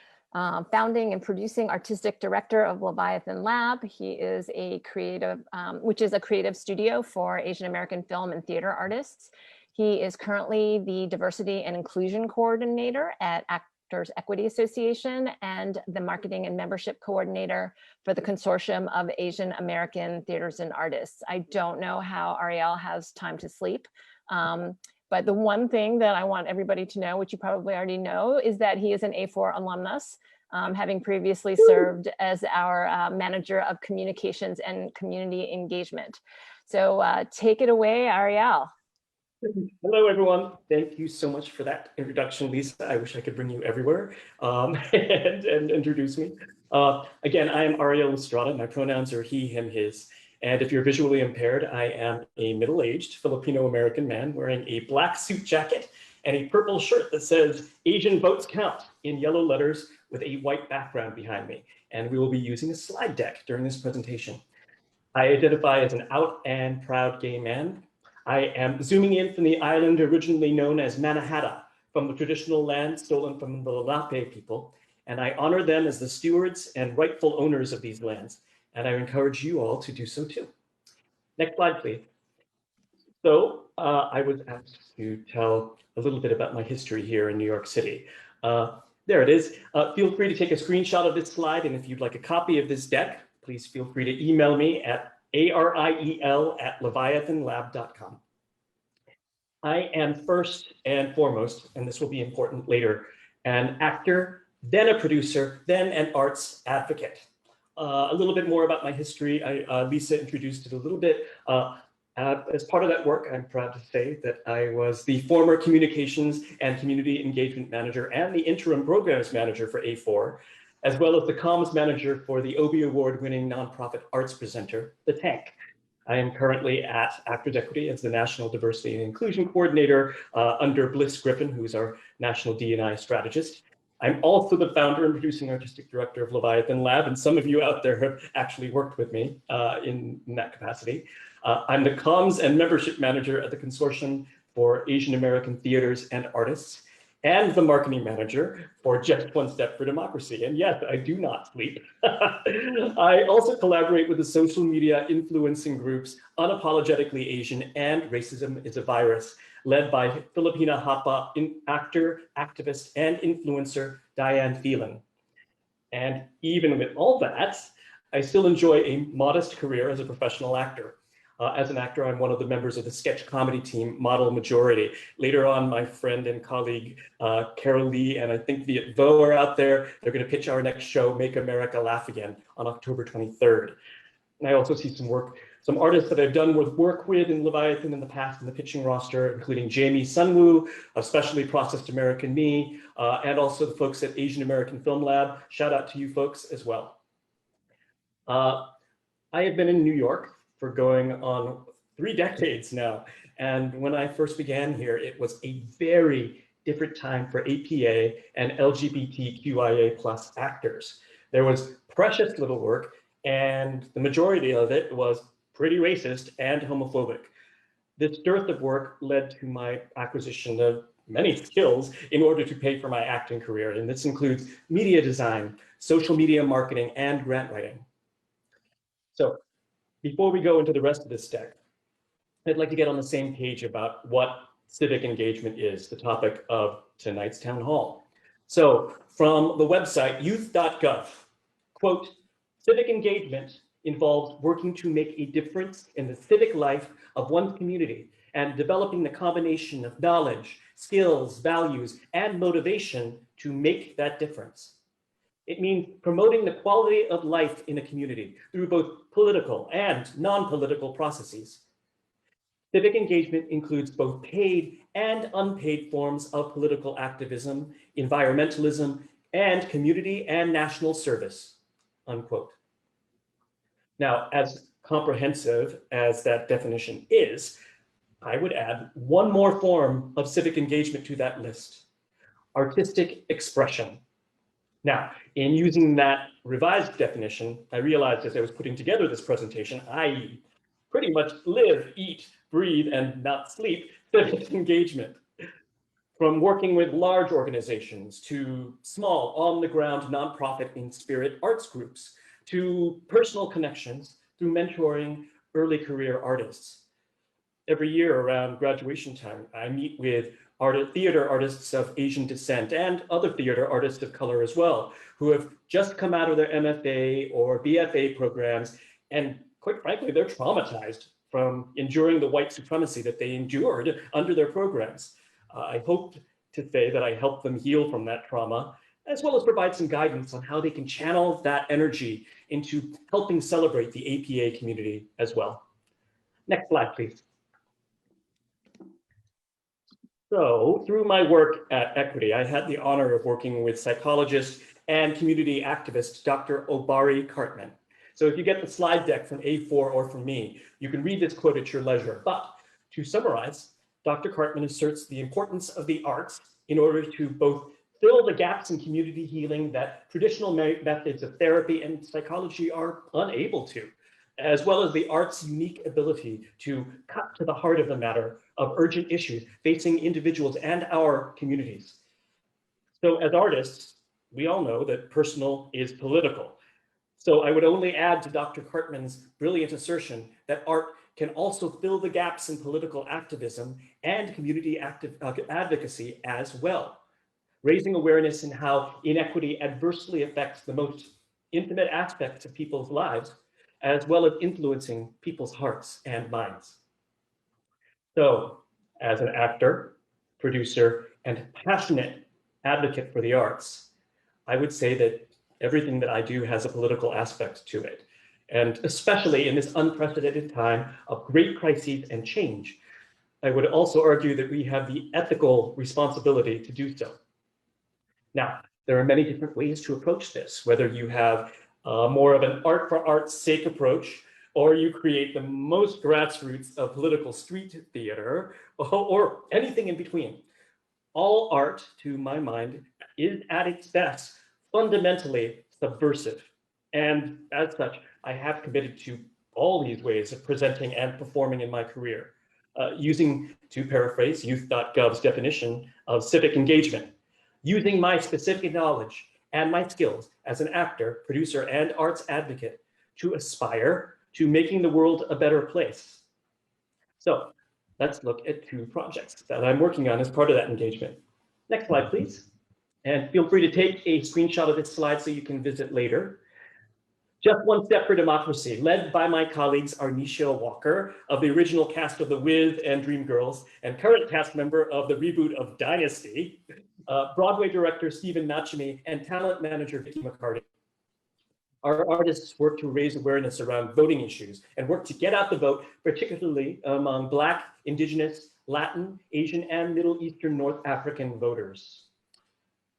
founding and producing artistic director of Leviathan Lab. He is a creative, which is a creative studio for Asian American film and theater artists. He is currently the diversity and inclusion coordinator at Actors Equity Association and the marketing and membership coordinator for the Consortium of Asian American Theaters and Artists. I don't know how Ariel has time to sleep, But the one thing that I want everybody to know, which you probably already know, is that he is an A4 alumnus, having previously served as our manager of communications and community engagement. So take it away, Ariel.
Hello, everyone. Thank you so much for that introduction, Lisa. I wish I could bring you everywhere and introduce me. Again, I am Ariel Estrada. My pronouns are he, him, his. And if you're visually impaired, I am a middle-aged Filipino-American man wearing a black suit jacket and a purple shirt that says Asian votes count in yellow letters with a white background behind me. And we will be using a slide deck during this presentation. I identify as an out and proud gay man. I am zooming in from the island originally known as Mannahatta, from the traditional land stolen from the Lenape people, and I honor them as the stewards and rightful owners of these lands, and I encourage you all to do so too. Next slide, please. So I was asked to tell a little bit about my history here in New York City. There it is. Feel free to take a screenshot of this slide, and if you'd like a copy of this deck, please feel free to email me at ariel@leviathanlab.com. I am first and foremost, and this will be important later, an actor, then a producer, then an arts advocate. A little bit more about my history. Lisa introduced it a little bit. As part of that work, I'm proud to say that I was the former communications and community engagement manager and the interim programs manager for A4, as well as the comms manager for the Obie Award-winning nonprofit arts presenter, The Tank. I am currently at Actors Equity as the National Diversity and Inclusion Coordinator under Bliss Griffin, who's our National D&I strategist. I'm also the founder and producing artistic director of Leviathan Lab, and some of you out there have actually worked with me in that capacity. I'm the comms and membership manager at the Consortium for Asian American Theaters and Artists, and the marketing manager for Just One Step for Democracy. And yes, I do not sleep. I also collaborate with the social media influencing groups Unapologetically Asian and Racism is a Virus, led by Filipina Hapa actor, activist, and influencer Diane Phelan. And even with all that, I still enjoy a modest career as a professional actor. As an actor, I'm one of the members of the sketch comedy team Model Majority. Later on, my friend and colleague Carol Lee and I think Viet Vo are out there. They're going to pitch our next show, Make America Laugh Again, on October 23rd. And I also see some artists that I've done work with in Leviathan in the past in the pitching roster, including Jamie Sunwoo, Especially Processed American Me, and also the folks at Asian American Film Lab. Shout out to you folks as well. I have been in New York for going on 3 decades now. And when I first began here, it was a very different time for APA and LGBTQIA+ actors. There was precious little work, and the majority of it was pretty racist and homophobic. This dearth of work led to my acquisition of many skills in order to pay for my acting career, and this includes media design, social media marketing, and grant writing. So before we go into the rest of this deck, I'd like to get on the same page about what civic engagement is, the topic of tonight's town hall. So from the website youth.gov, quote, civic engagement involves working to make a difference in the civic life of one's community and developing the combination of knowledge, skills, values, and motivation to make that difference. It means promoting the quality of life in a community through both political and non-political processes. Civic engagement includes both paid and unpaid forms of political activism, environmentalism, and community and national service, unquote. Now, as comprehensive as that definition is, I would add one more form of civic engagement to that list: artistic expression. Now, in using that revised definition, I realized as I was putting together this presentation, I pretty much live, eat, breathe, and not sleep civic engagement. From working with large organizations to small, on-the-ground, nonprofit in spirit arts groups, to personal connections through mentoring early career artists. Every year around graduation time, I meet with theater artists of Asian descent and other theater artists of color as well, who have just come out of their MFA or BFA programs, and quite frankly, they're traumatized from enduring the white supremacy that they endured under their programs. I hope to say that I helped them heal from that trauma, as well as provide some guidance on how they can channel that energy into helping celebrate the APA community as well. Next slide, please. So through my work at Equity, I had the honor of working with psychologist and community activist, Dr. Obari Cartman. So if you get the slide deck from A4 or from me, you can read this quote at your leisure. But to summarize, Dr. Cartman asserts the importance of the arts in order to both fill the gaps in community healing that traditional methods of therapy and psychology are unable to, as well as the arts' unique ability to cut to the heart of the matter of urgent issues facing individuals and our communities. So as artists, we all know that personal is political. So I would only add to Dr. Cartman's brilliant assertion that art can also fill the gaps in political activism and community advocacy as well, raising awareness in how inequity adversely affects the most intimate aspects of people's lives, as well as influencing people's hearts and minds. So as an actor, producer, and passionate advocate for the arts, I would say that everything that I do has a political aspect to it. And especially in this unprecedented time of great crises and change, I would also argue that we have the ethical responsibility to do so. Now, there are many different ways to approach this, whether you have more of an art for art's sake approach, or you create the most grassroots of political street theater, or anything in between. All art, to my mind, is at its best fundamentally subversive. And as such, I have committed to all these ways of presenting and performing in my career, using, to paraphrase youth.gov's definition of civic engagement, using my specific knowledge and my skills as an actor, producer, and arts advocate to aspire to making the world a better place. So let's look at two projects that I'm working on as part of that engagement. Next slide, please. And feel free to take a screenshot of this slide so you can visit later. Just One Step for Democracy, led by my colleagues Arnisha Walker of the original cast of The Wiz and Dreamgirls, and current cast member of the reboot of Dynasty, Broadway director Stephen Nachemi, and talent manager Vicky McCarty. Our artists work to raise awareness around voting issues and work to get out the vote, particularly among Black, Indigenous, Latin, Asian, and Middle Eastern North African voters.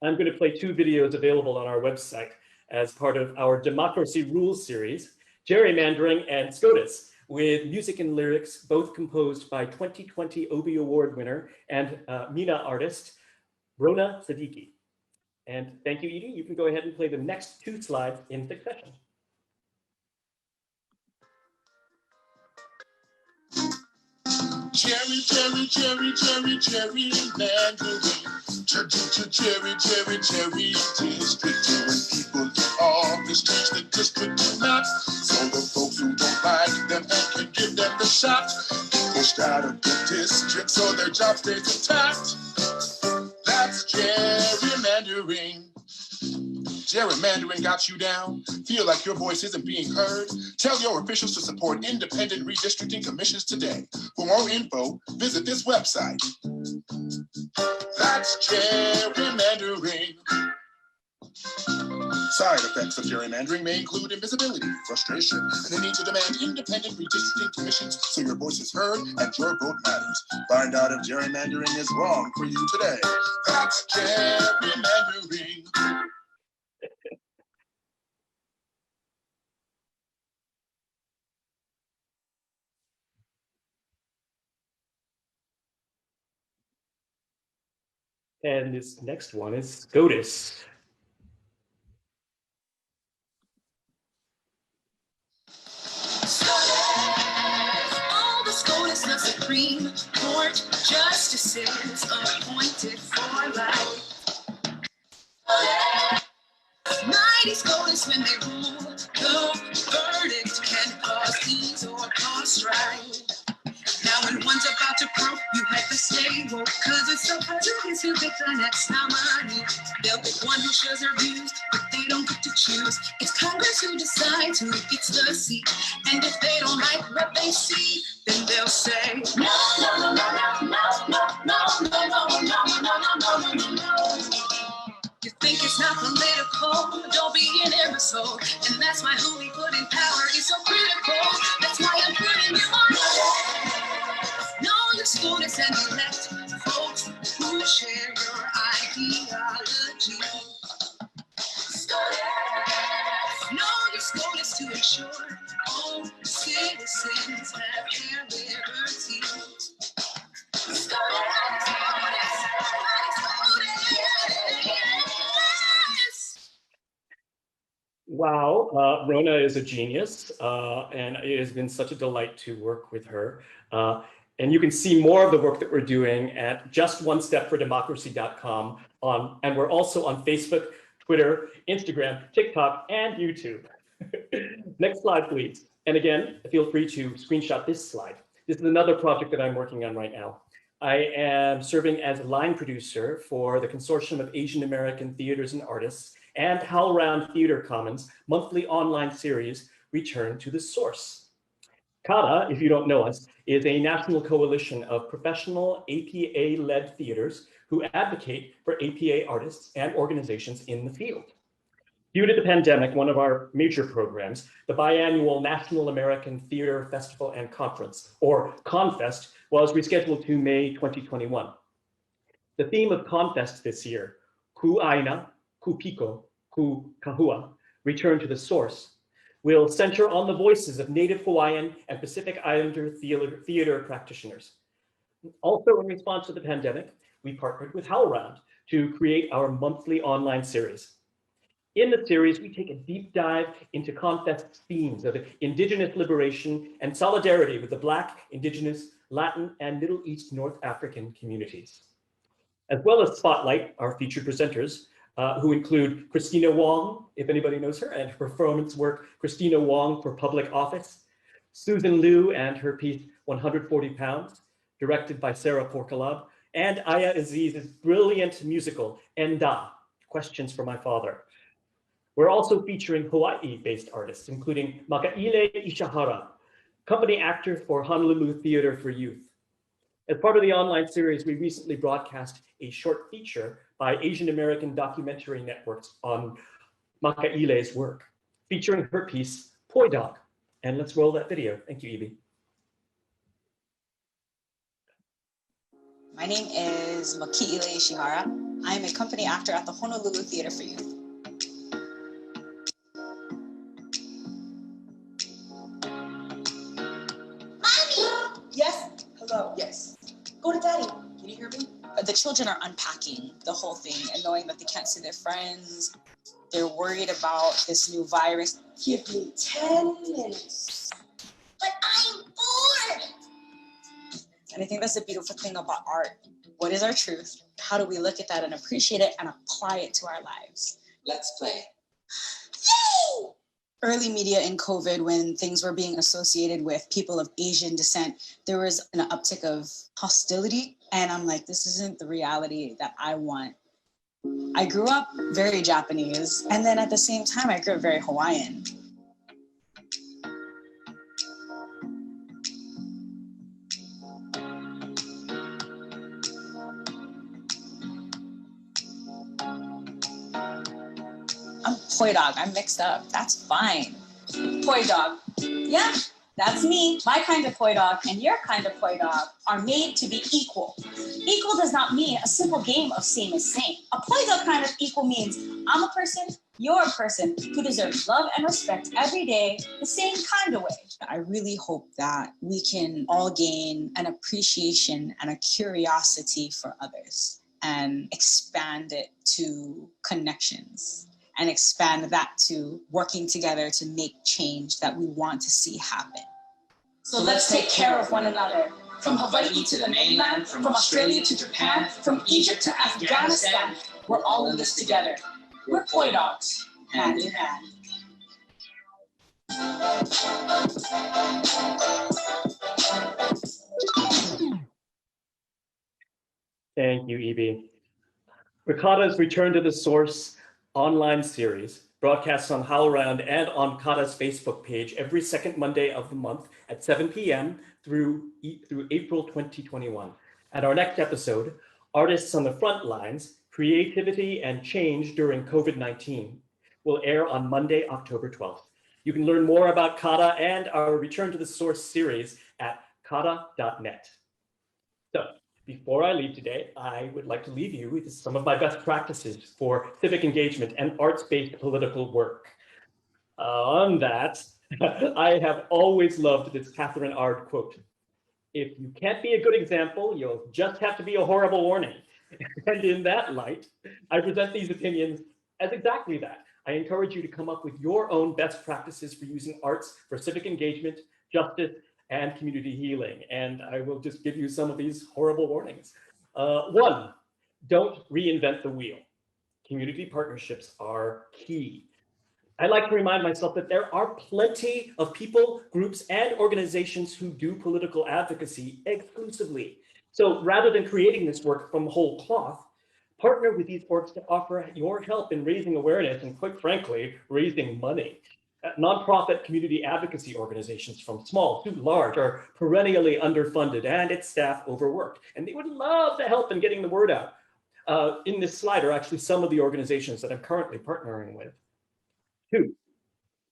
I'm going to play two videos available on our website as part of our Democracy Rules series, Gerrymandering and SCOTUS, with music and lyrics both composed by 2020 Obie Award winner and MENA artist, Rona Siddiqui. And thank you, Edie. You can go ahead and play the next two slides in succession.
Cherry, cherry, cherry, cherry, cherry, mandolin. Cherry, cherry, cherry, district. When people get off the streets, the district map. So the folks who don't like them and can give them the shot get pushed out of the district so their job stays intact. That's gerrymandering. Gerrymandering got you down? Feel like your voice isn't being heard? Tell your officials to support independent redistricting commissions today. For more info, visit this website. That's gerrymandering. Side effects of gerrymandering may include invisibility, frustration, and the need to demand independent redistricting commissions so your voice is heard and your vote matters. Find out if gerrymandering is wrong for you today. That's gerrymandering.
And this next one is SCOTUS.
All the SCOTUS of Supreme Court justices appointed for life. Mighty SCOTUS when they rule, the verdict can cause ease or cause strife. Now when one's about to prove, you have to stay woke, cause it's so hard to guess who gets the next nominee. They'll pick one who shares their views, but they don't get to choose. It's Congress who decides who gets the seat. And if they don't like what they see, then they'll say, no, no, no, no, no, no, no, no, no, no, no, no, no, no, no, no, no. You think it's not political, don't be an aerosol. And that's why who we put in power is so critical. That's why I'm putting you on. Know your students and elect folks who share your ideology. Students, know your students to ensure all citizens have their liberties.
Wow, Rona is a genius, and it has been such a delight to work with her. And you can see more of the work that we're doing at justonestepfordemocracy.com, and we're also on Facebook, Twitter, Instagram, TikTok, and YouTube. Next slide, please. And again, feel free to screenshot this slide. This is another project that I'm working on right now. I am serving as a line producer for the Consortium of Asian American Theaters and Artists and HowlRound Theatre Commons monthly online series, Return to the Source. CADA, if you don't know us, is a national coalition of professional APA-led theaters who advocate for APA artists and organizations in the field. Due to the pandemic, one of our major programs, the biannual National American Theater Festival and Conference, or ConFest, was rescheduled to May 2021. The theme of ConFest this year, ʻāina, Kuʻu Piko, Kuʻu Kahua, Return to the Source, will center on the voices of Native Hawaiian and Pacific Islander theater practitioners. Also in response to the pandemic, we partnered with HowlRound to create our monthly online series. In the series, we take a deep dive into ConFest's themes of Indigenous liberation and solidarity with the Black, Indigenous, Latin, and Middle East North African communities. As well as spotlight our featured presenters, who include Christina Wong, if anybody knows her, and her performance work, Christina Wong for Public Office, Susan Liu and her piece 140 Pounds, directed by Sarah Porkalab, and Aya Aziz's brilliant musical, Enda, Questions for My Father. We're also featuring Hawaii-based artists, including Makaʻile Ishihara, company actor for Honolulu Theater for Youth. As part of the online series, we recently broadcast a short feature by Asian American documentary networks on Makaʻile's work, featuring her piece, Poi Dog. And let's roll that video. Thank you, Evie.
My name is Makaʻile Ishihara. I am a company actor at the Honolulu Theater for Youth. Yes, hello, yes. Go to daddy, can you hear me? The children are unpacking the whole thing and knowing that they can't see their friends. They're worried about this new virus. Give me 10 minutes. But I'm bored. And I think that's the beautiful thing about art. What is our truth? How do we look at that and appreciate it and apply it to our lives? Let's play. Yay! Early media in COVID, when things were being associated with people of Asian descent, there was an uptick of hostility. And I'm like, this isn't the reality that I want. I grew up very Japanese. And then at the same time, I grew up very Hawaiian. I'm Poi Dog. I'm mixed up. That's fine. Poi Dog. Yeah, that's me. My kind of Poi Dog and your kind of Poi Dog are made to be equal. Equal does not mean a simple game of same is same. A Poi Dog kind of equal means I'm a person, you're a person who deserves love and respect every day, the same kind of way. I really hope that we can all gain an appreciation and a curiosity for others and expand it to connections. And expand that to working together to make change that we want to see happen. So let's take care of one another. From Hawaii to the mainland, from Australia to Japan, from Egypt to Afghanistan, we're all in this together. We're Poi Dogs, hand in hand.
Thank you, Evie. Ricotta's Return to the Source online series broadcasts on HowlRound and on Kata's Facebook page every second Monday of the month at 7 p.m. through April 2021. At our next episode, Artists on the Front Lines, Creativity and Change During COVID-19 will air on Monday, October 12th. You can learn more about Kata and our Return to the Source series at kata.net. So before I leave today, I would like to leave you with some of my best practices for civic engagement and arts-based political work. On that, I have always loved this Catherine Ard quote. If you can't be a good example, you'll just have to be a horrible warning. And in that light, I present these opinions as exactly that. I encourage you to come up with your own best practices for using arts for civic engagement, justice, and community healing. And I will just give you some of these horrible warnings. 1, don't reinvent the wheel. Community partnerships are key. I like to remind myself that there are plenty of people, groups, and organizations who do political advocacy exclusively. So rather than creating this work from whole cloth, partner with these orgs to offer your help in raising awareness and, quite frankly, raising money. Nonprofit community advocacy organizations from small to large are perennially underfunded and its staff overworked. And they would love to help in getting the word out. In this slide are actually some of the organizations that I'm currently partnering with. 2,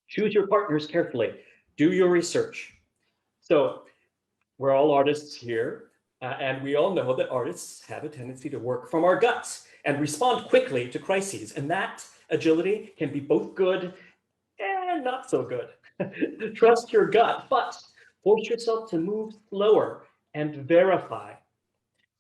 choose your partners carefully. Do your research. So we're all artists here, and we all know that artists have a tendency to work from our guts and respond quickly to crises. And that agility can be both good and not so good. Trust your gut, but force yourself to move slower and verify.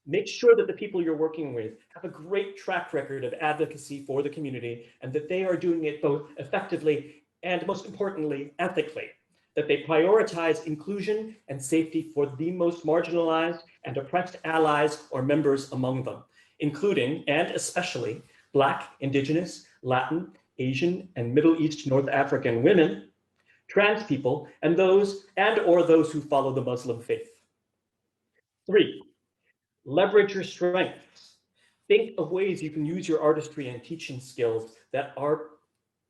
Make sure that the people you're working with have a great track record of advocacy for the community and that they are doing it both effectively and, most importantly, ethically, that they prioritize inclusion and safety for the most marginalized and oppressed allies or members among them, including and especially Black, Indigenous, Latin, Asian, and Middle East North African women, trans people, and those who follow the Muslim faith. 3, leverage your strengths. Think of ways you can use your artistry and teaching skills that are,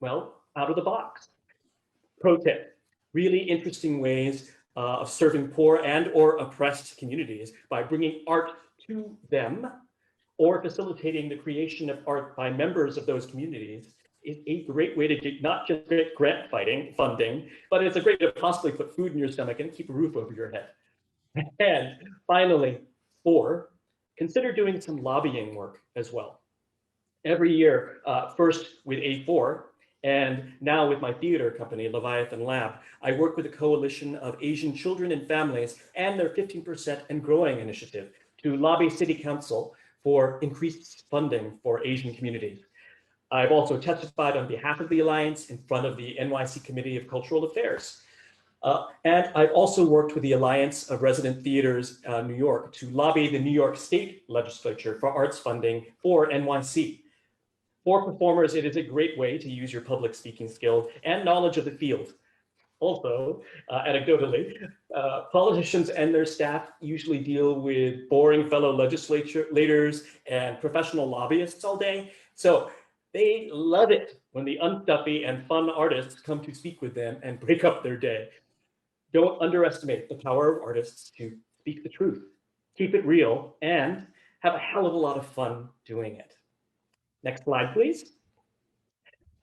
well, out of the box. Pro tip, really interesting ways of serving poor and or oppressed communities by bringing art to them or facilitating the creation of art by members of those communities is a great way to get not just get grant funding, but it's a great way to possibly put food in your stomach and keep a roof over your head. And finally, 4, consider doing some lobbying work as well. Every year, first with A4, and now with my theater company, Leviathan Lab, I work with a coalition of Asian children and families and their 15% and growing initiative to lobby City Council for increased funding for Asian communities. I've also testified on behalf of the Alliance in front of the NYC Committee of Cultural Affairs. And I've also worked with the Alliance of Resident Theaters New York to lobby the New York State Legislature for arts funding for NYC. For performers, it is a great way to use your public speaking skills and knowledge of the field. Also, anecdotally, politicians and their staff usually deal with boring fellow legislators and professional lobbyists all day. So they love it when the unstuffy and fun artists come to speak with them and break up their day. Don't underestimate the power of artists to speak the truth, keep it real, and have a hell of a lot of fun doing it. Next slide, please.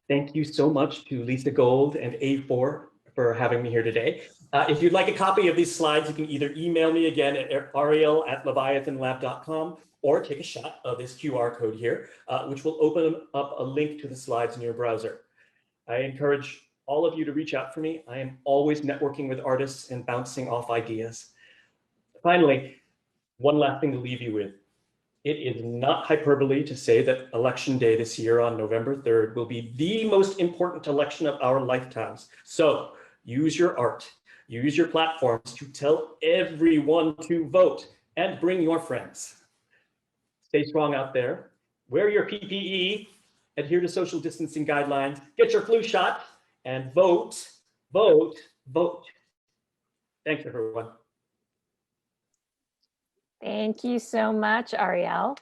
Thank you so much to Lisa Gold and A4 for having me here today. If you'd like a copy of these slides, you can either email me again at ariel@leviathanlab.com or take a shot of this QR code here, which will open up a link to the slides in your browser. I encourage all of you to reach out for me. I am always networking with artists and bouncing off ideas. Finally, one last thing to leave you with. It is not hyperbole to say that Election Day this year on November 3rd will be the most important election of our lifetimes. So use your art, use your platforms to tell everyone to vote and bring your friends. Stay strong out there, wear your PPE, adhere to social distancing guidelines, get your flu shot, and vote, vote, vote. Thanks, everyone.
Thank you so much, Ariel.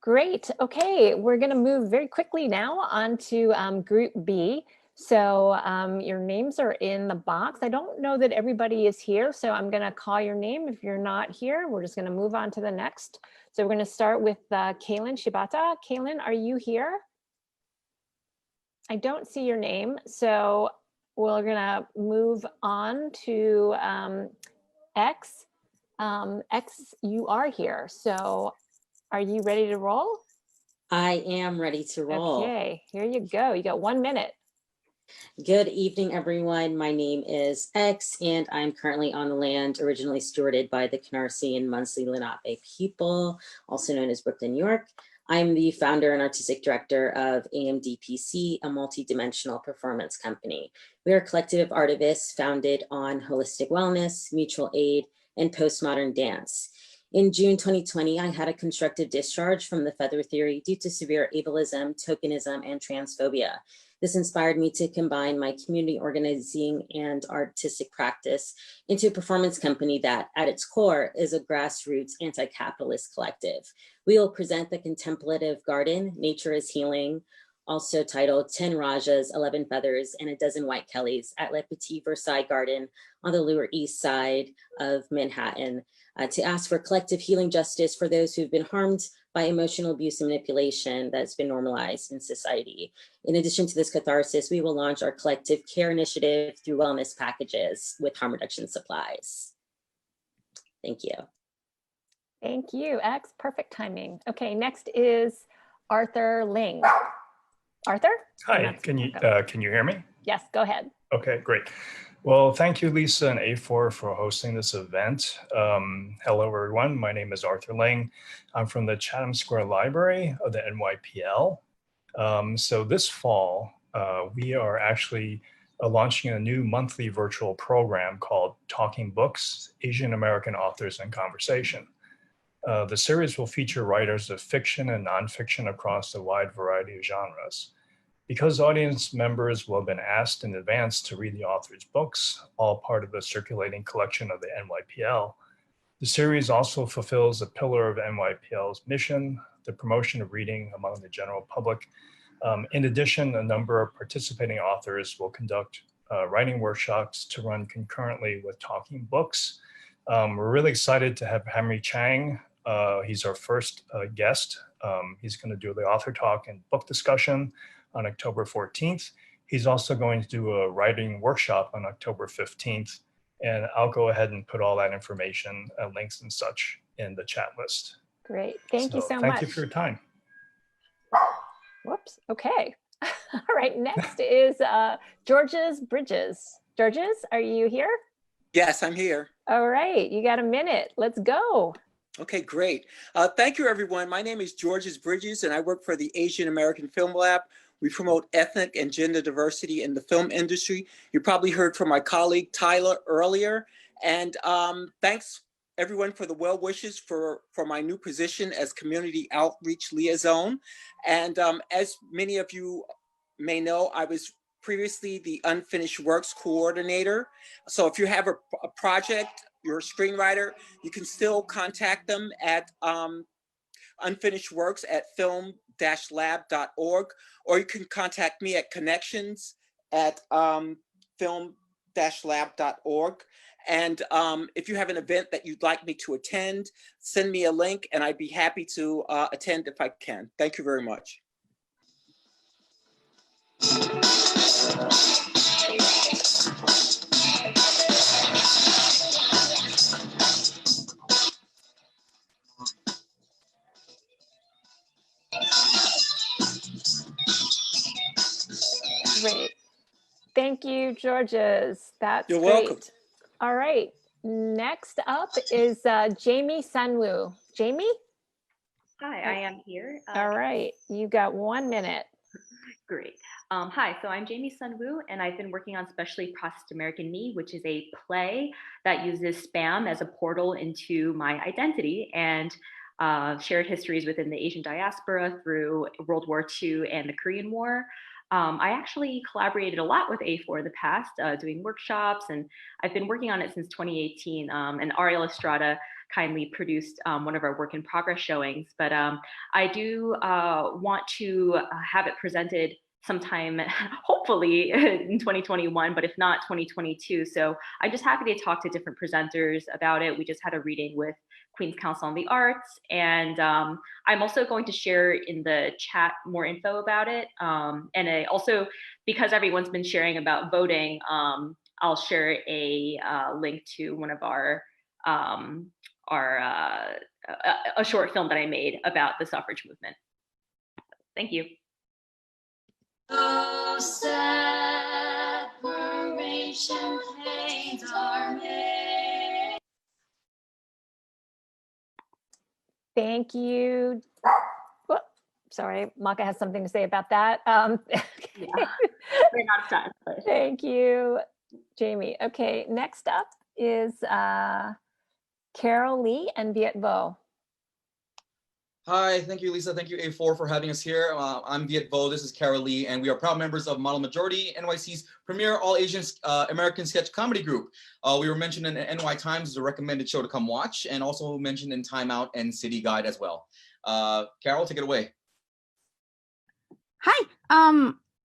Great. Okay, we're going to move very quickly now on to Group B. So your names are in the box. I don't know that everybody is here, so I'm going to call your name. If you're not here, we're just going to move on to the next. So we're going to start with Kaylin Shibata. Kaylin, are you here? I don't see your name, so we're going to move on to X. X, you are here. So are you ready to roll?
I am ready to roll.
Okay, here you go. You got 1 minute.
Good evening, everyone. My name is X, and I'm currently on the land originally stewarded by the Canarsie and Munsee Lenape people, also known as Brooklyn, New York. I'm the founder and artistic director of AMDPC, a multidimensional performance company. We are a collective of artists founded on holistic wellness, mutual aid, and postmodern dance. In June 2020, I had a constructive discharge from the feather theory due to severe ableism, tokenism, and transphobia. This inspired me to combine my community organizing and artistic practice into a performance company that, at its core, is a grassroots anti-capitalist collective. We will present the contemplative garden, Nature is Healing, also titled 10 Rajas, 11 Feathers, and a Dozen White Kellys at Le Petit Versailles Garden on the Lower East Side of Manhattan, to ask for collective healing justice for those who've been harmed by emotional abuse and manipulation that's been normalized in society. In addition to this catharsis, we will launch our collective care initiative through wellness packages with harm reduction supplies. Thank you.
Thank you, X. Perfect timing. Okay, next is Arthur Ling. Arthur?
Hi, can you hear me?
Yes, go ahead.
Okay, great. Well, thank you, Lisa and A4 for hosting this event. Hello, everyone. My name is Arthur Ling. I'm from the Chatham Square Library of the NYPL. So this fall, we are actually launching a new monthly virtual program called Talking Books, Asian American Authors in Conversation. The series will feature writers of fiction and nonfiction across a wide variety of genres. Because audience members will have been asked in advance to read the author's books, all part of the circulating collection of the NYPL, the series also fulfills a pillar of NYPL's mission, the promotion of reading among the general public. In addition, a number of participating authors will conduct writing workshops to run concurrently with Talking Books. We're really excited to have Henry Chang. He's our first guest. He's going to do the author talk and book discussion on October 14th. He's also going to do a writing workshop on October 15th. And I'll go ahead and put all that information, links and such in the chat list.
Great, thank you so much.
Thank you for your time.
Whoops, okay. All right, next is Georges Bridges. Georges, are you here?
Yes, I'm here.
All right, you got a minute, let's go.
Okay, great. Thank you, everyone. My name is Georges Bridges, and I work for the Asian American Film Lab. We promote ethnic and gender diversity in the film industry. You probably heard from my colleague, Tyler, earlier. And thanks, everyone, for the well wishes for my new position as Community Outreach Liaison. And as many of you may know, I was previously the Unfinished Works Coordinator. So if you have a project, you're a screenwriter, you can still contact them at Unfinished Works at film-lab.org, or you can contact me at connections at film-lab.org. And if you have an event that you'd like me to attend, send me a link and I'd be happy to attend if I can. Thank you very much.
Great. Thank you, Georges. That's
You're
great.
welcome.
All right. Next up is Jamie Sunwoo. Jamie?
Hi, I am here.
All right. You got 1 minute.
Great. Hi, so I'm Jamie Sunwoo, and I've been working on Specially Processed American Me, which is a play that uses spam as a portal into my identity and shared histories within the Asian diaspora through World War II and the Korean War. I actually collaborated a lot with A4 in the past, doing workshops, and I've been working on it since 2018. And Ariel Estrada kindly produced one of our work in progress showings. But I do want to have it presented sometime, hopefully in 2021, but if not 2022. So I'm just happy to talk to different presenters about it. We just had a reading with Queens Council on the Arts, and I'm also going to share in the chat more info about it. And I also, because everyone's been sharing about voting, I'll share a link to one of our a short film that I made about the suffrage movement. Thank you.
Oh, separation pains are made.
Thank you. Oh, sorry, Maka has something to say about that.
Yeah, we're not done.
Thank you, Jamie. Okay, next up is Carol Lee and Viet Vo.
Hi, thank you, Lisa. Thank you, A4, for having us here. I'm Viet Vo. This is Carol Lee, and we are proud members of Model Majority, NYC's premier all-Asian American sketch comedy group. We were mentioned in NY Times as a recommended show to come watch, and also mentioned in Time Out and City Guide as well. Carol, take it away.
Hi,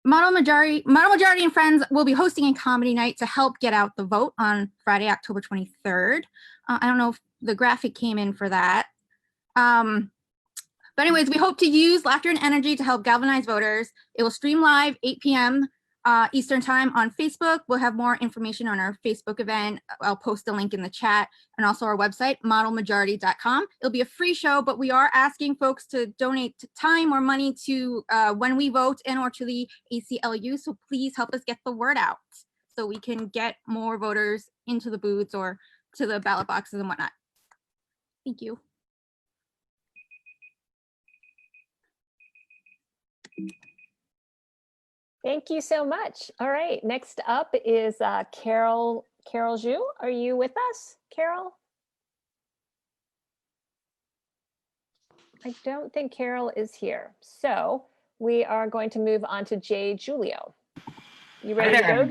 Model Majority and Friends will be hosting a comedy night to help get out the vote on Friday, October 23rd. I don't know if the graphic came in for that. But anyways, we hope to use laughter and energy to help galvanize voters. It will stream live 8 p.m. Eastern time on Facebook. We'll have more information on our Facebook event. I'll post a link in the chat, and also our website, modelmajority.com. It'll be a free show, but we are asking folks to donate time or money to When We Vote and or to the ACLU. So please help us get the word out so we can get more voters into the booths or to the ballot boxes and whatnot. Thank you.
Thank you so much. All right, next up is Carol Zhu. Are you with us, Carol? I don't think Carol is here. So we are going to move on to Jay Julio. You ready to go?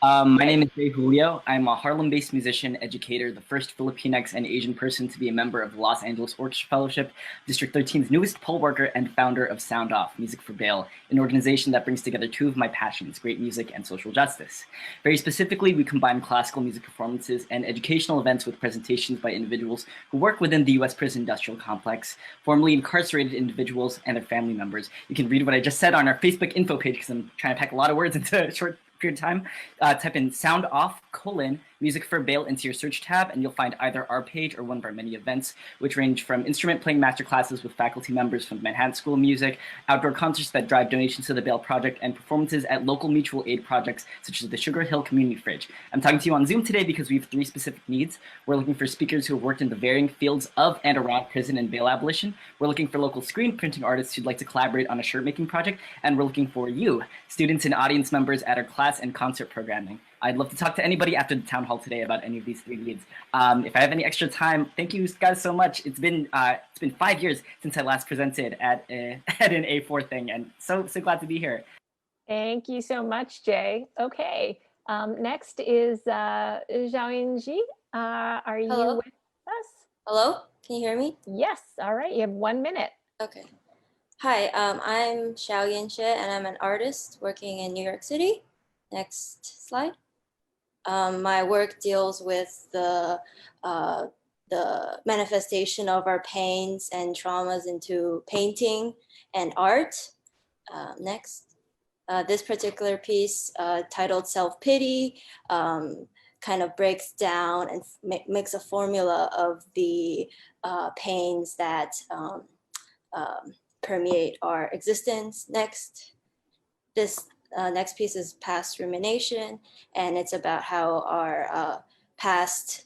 My name is Jay Julio. I'm a Harlem-based musician, educator, the first Filipinx and Asian person to be a member of the Los Angeles Orchestra Fellowship, District 13's newest poll worker, and founder of Sound Off, Music for Bail, an organization that brings together two of my passions, great music and social justice. Very specifically, we combine classical music performances and educational events with presentations by individuals who work within the U.S. prison industrial complex, formerly incarcerated individuals and their family members. You can read what I just said on our Facebook info page because I'm trying to pack a lot of words into a short period of time. Type in Sound Off: Music for Bail into your search tab, and you'll find either our page or one of our many events, which range from instrument playing masterclasses with faculty members from Manhattan School of Music, outdoor concerts that drive donations to the Bail Project, and performances at local mutual aid projects such as the Sugar Hill Community Fridge. I'm talking to you on Zoom today because we have three specific needs. We're looking for speakers who have worked in the varying fields of and around prison and bail abolition. We're looking for local screen printing artists who'd like to collaborate on a shirt making project, and we're looking for you, students and audience members at our class and concert programming. I'd love to talk to anybody after the town hall today about any of these three needs. If I have any extra time, thank you guys so much. It's been 5 years since I last presented at an A4 thing, and so glad to be here.
Thank you so much, Jay. Okay, next is Zhao Ji. Are you
Hello?
with us?
Hello, can you hear me?
Yes, all right, you have 1 minute.
Okay. Hi, I'm Xiao Yanxue, and I'm an artist working in New York City. Next slide. My work deals with the manifestation of our pains and traumas into painting and art. Next. This particular piece, titled Self-Pity, kind of breaks down and makes a formula of the pains that permeate our existence. Next. This next piece is Past Rumination, and it's about how our past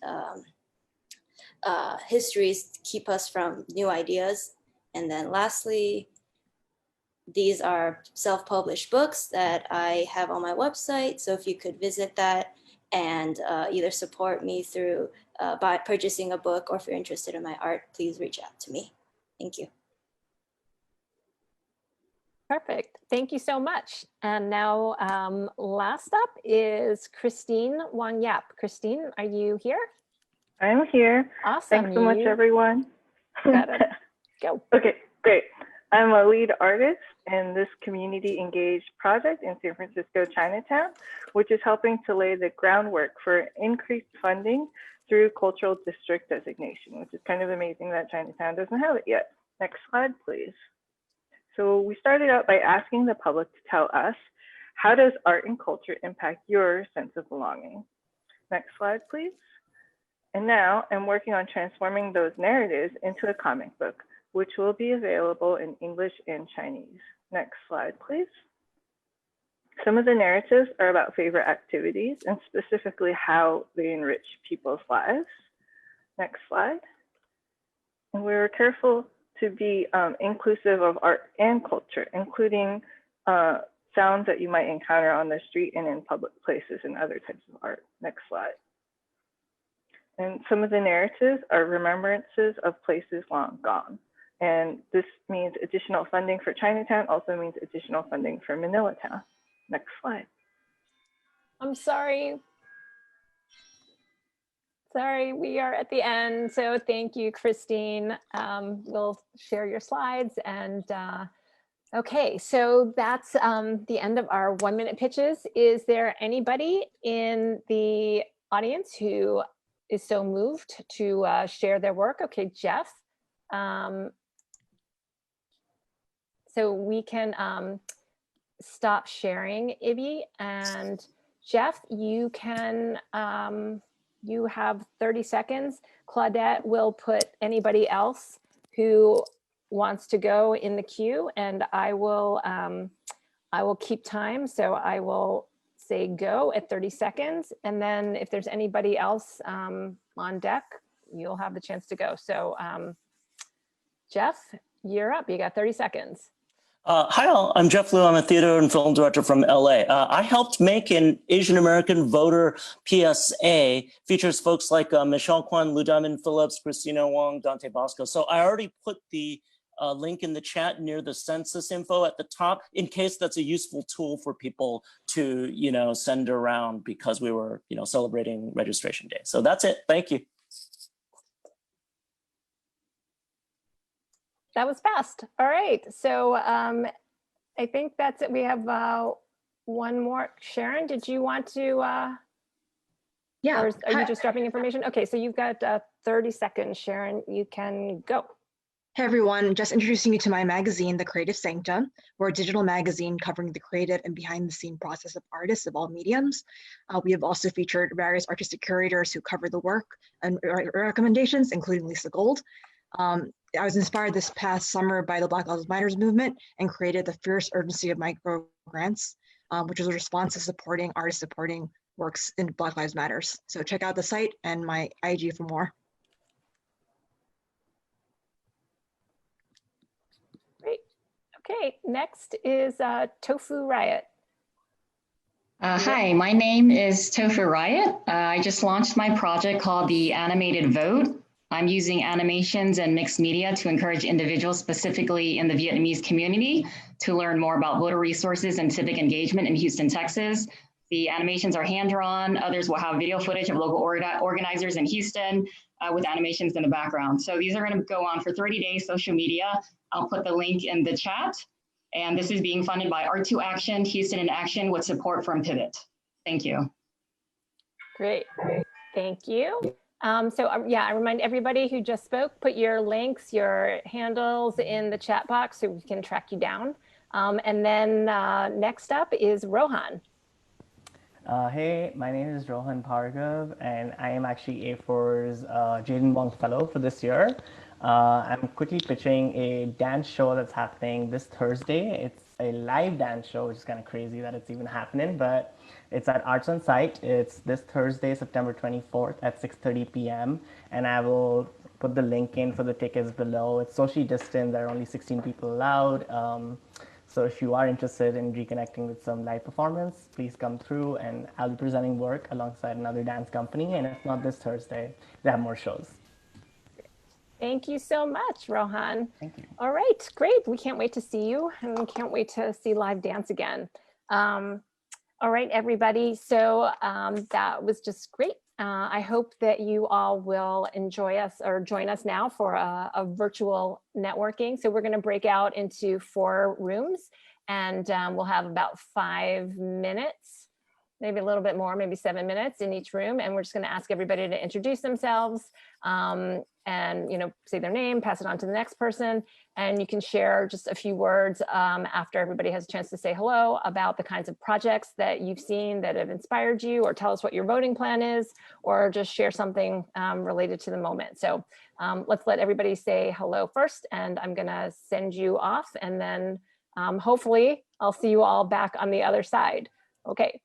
histories keep us from new ideas. And then lastly, these are self-published books that I have on my website. So if you could visit that and either support me through by purchasing a book, or if you're interested in my art, please reach out to me. Thank you.
Perfect. Thank you so much. And now last up is Christine Wang Yap. Christine, are you here?
I'm here.
Awesome.
Thanks so much, everyone.
Go.
Okay, great. I'm a lead artist in this community engaged project in San Francisco, Chinatown, which is helping to lay the groundwork for increased funding through cultural district designation, which is kind of amazing that Chinatown doesn't have it yet. Next slide, please. So we started out by asking the public to tell us, how does art and culture impact your sense of belonging? Next slide, please. And now I'm working on transforming those narratives into a comic book, which will be available in English and Chinese. Next slide, please. Some of the narratives are about favorite activities and specifically how they enrich people's lives. Next slide. And we were careful to be inclusive of art and culture, including sounds that you might encounter on the street and in public places and other types of art. Next slide. And some of the narratives are remembrances of places long gone. And this means additional funding for Chinatown also means additional funding for Manila Town. Next slide.
I'm sorry. Sorry, we are at the end. So thank you, Christine. We'll share your slides. And okay, so that's the end of our 1-minute pitches. Is there anybody in the audience who is so moved to share their work? Okay, Jeff. So we can stop sharing, Ibby, and Jeff, you can, you have 30 seconds. Claudette will put anybody else who wants to go in the queue, and I will keep time. So I will say go at 30 seconds. And then if there's anybody else on deck, you'll have the chance to go. So Jeff, you're up. You got 30 seconds.
Hi all, I'm Jeff Liu. I'm a theater and film director from LA. I helped make an Asian American voter PSA, features folks like Michelle Kwan, Lou Diamond Phillips, Christina Wong, Dante Bosco. So I already put the link in the chat near the census info at the top, in case that's a useful tool for people to, send around, because we were, celebrating registration day. So that's it. Thank you.
That was fast. All right. So I think that's it. We have one more. Sharon, did you want to? Yeah. Or are you just dropping information? Okay. So you've got 30 seconds, Sharon. You can go.
Hey everyone, just introducing you to my magazine, The Creative Sanctum. We're a digital magazine covering the creative and behind the scene process of artists of all mediums. We have also featured various artistic curators who cover the work and recommendations, including Lisa Gold. I was inspired this past summer by the Black Lives Matter movement and created the Fierce Urgency of Micro Grants, which was a response to supporting artists supporting works in Black Lives Matters. So check out the site and my IG for more.
Great. Okay, next is Tofu Riot.
Hi, my name is Tofu Riot. I just launched my project called The Animated Vote. I'm using animations and mixed media to encourage individuals, specifically in the Vietnamese community, to learn more about voter resources and civic engagement in Houston, Texas. The animations are hand-drawn. Others will have video footage of local organizers in Houston with animations in the background. So these are going to go on for 30 days, social media. I'll put the link in the chat. And this is being funded by Art2 Action, Houston in Action, with support from Pivot. Thank you.
Great. Thank you. Yeah, I remind everybody who just spoke, put your links, your handles in the chat box so we can track you down. And then next up is Rohan.
Hey, my name is Rohan Bhargav, and I am actually A4's Jaden Wong Fellow for this year. I'm quickly pitching a dance show that's happening this Thursday. It's a live dance show, which is kind of crazy that it's even happening, but it's at Arts on Site. It's this Thursday, September 24th at 6:30 p.m. And I will put the link in for the tickets below. It's socially distant. There are only 16 people allowed. So if you are interested in reconnecting with some live performance, please come through, and I'll be presenting work alongside another dance company. And if not this Thursday, they have more shows.
Thank you so much, Rohan.
Thank you.
All right, great. We can't wait to see you, and we can't wait to see live dance again. All right, everybody. So that was just great. I hope that you all will enjoy us or join us now for a virtual networking. So we're going to break out into 4 rooms, and we'll have about 5 minutes, maybe a little bit more, maybe 7 minutes in each room. And we're just going to ask everybody to introduce themselves and, say their name, pass it on to the next person. And you can share just a few words after everybody has a chance to say hello about the kinds of projects that you've seen that have inspired you, or tell us what your voting plan is, or just share something related to the moment. So let's let everybody say hello first, and I'm gonna send you off, and then hopefully I'll see you all back on the other side. Okay.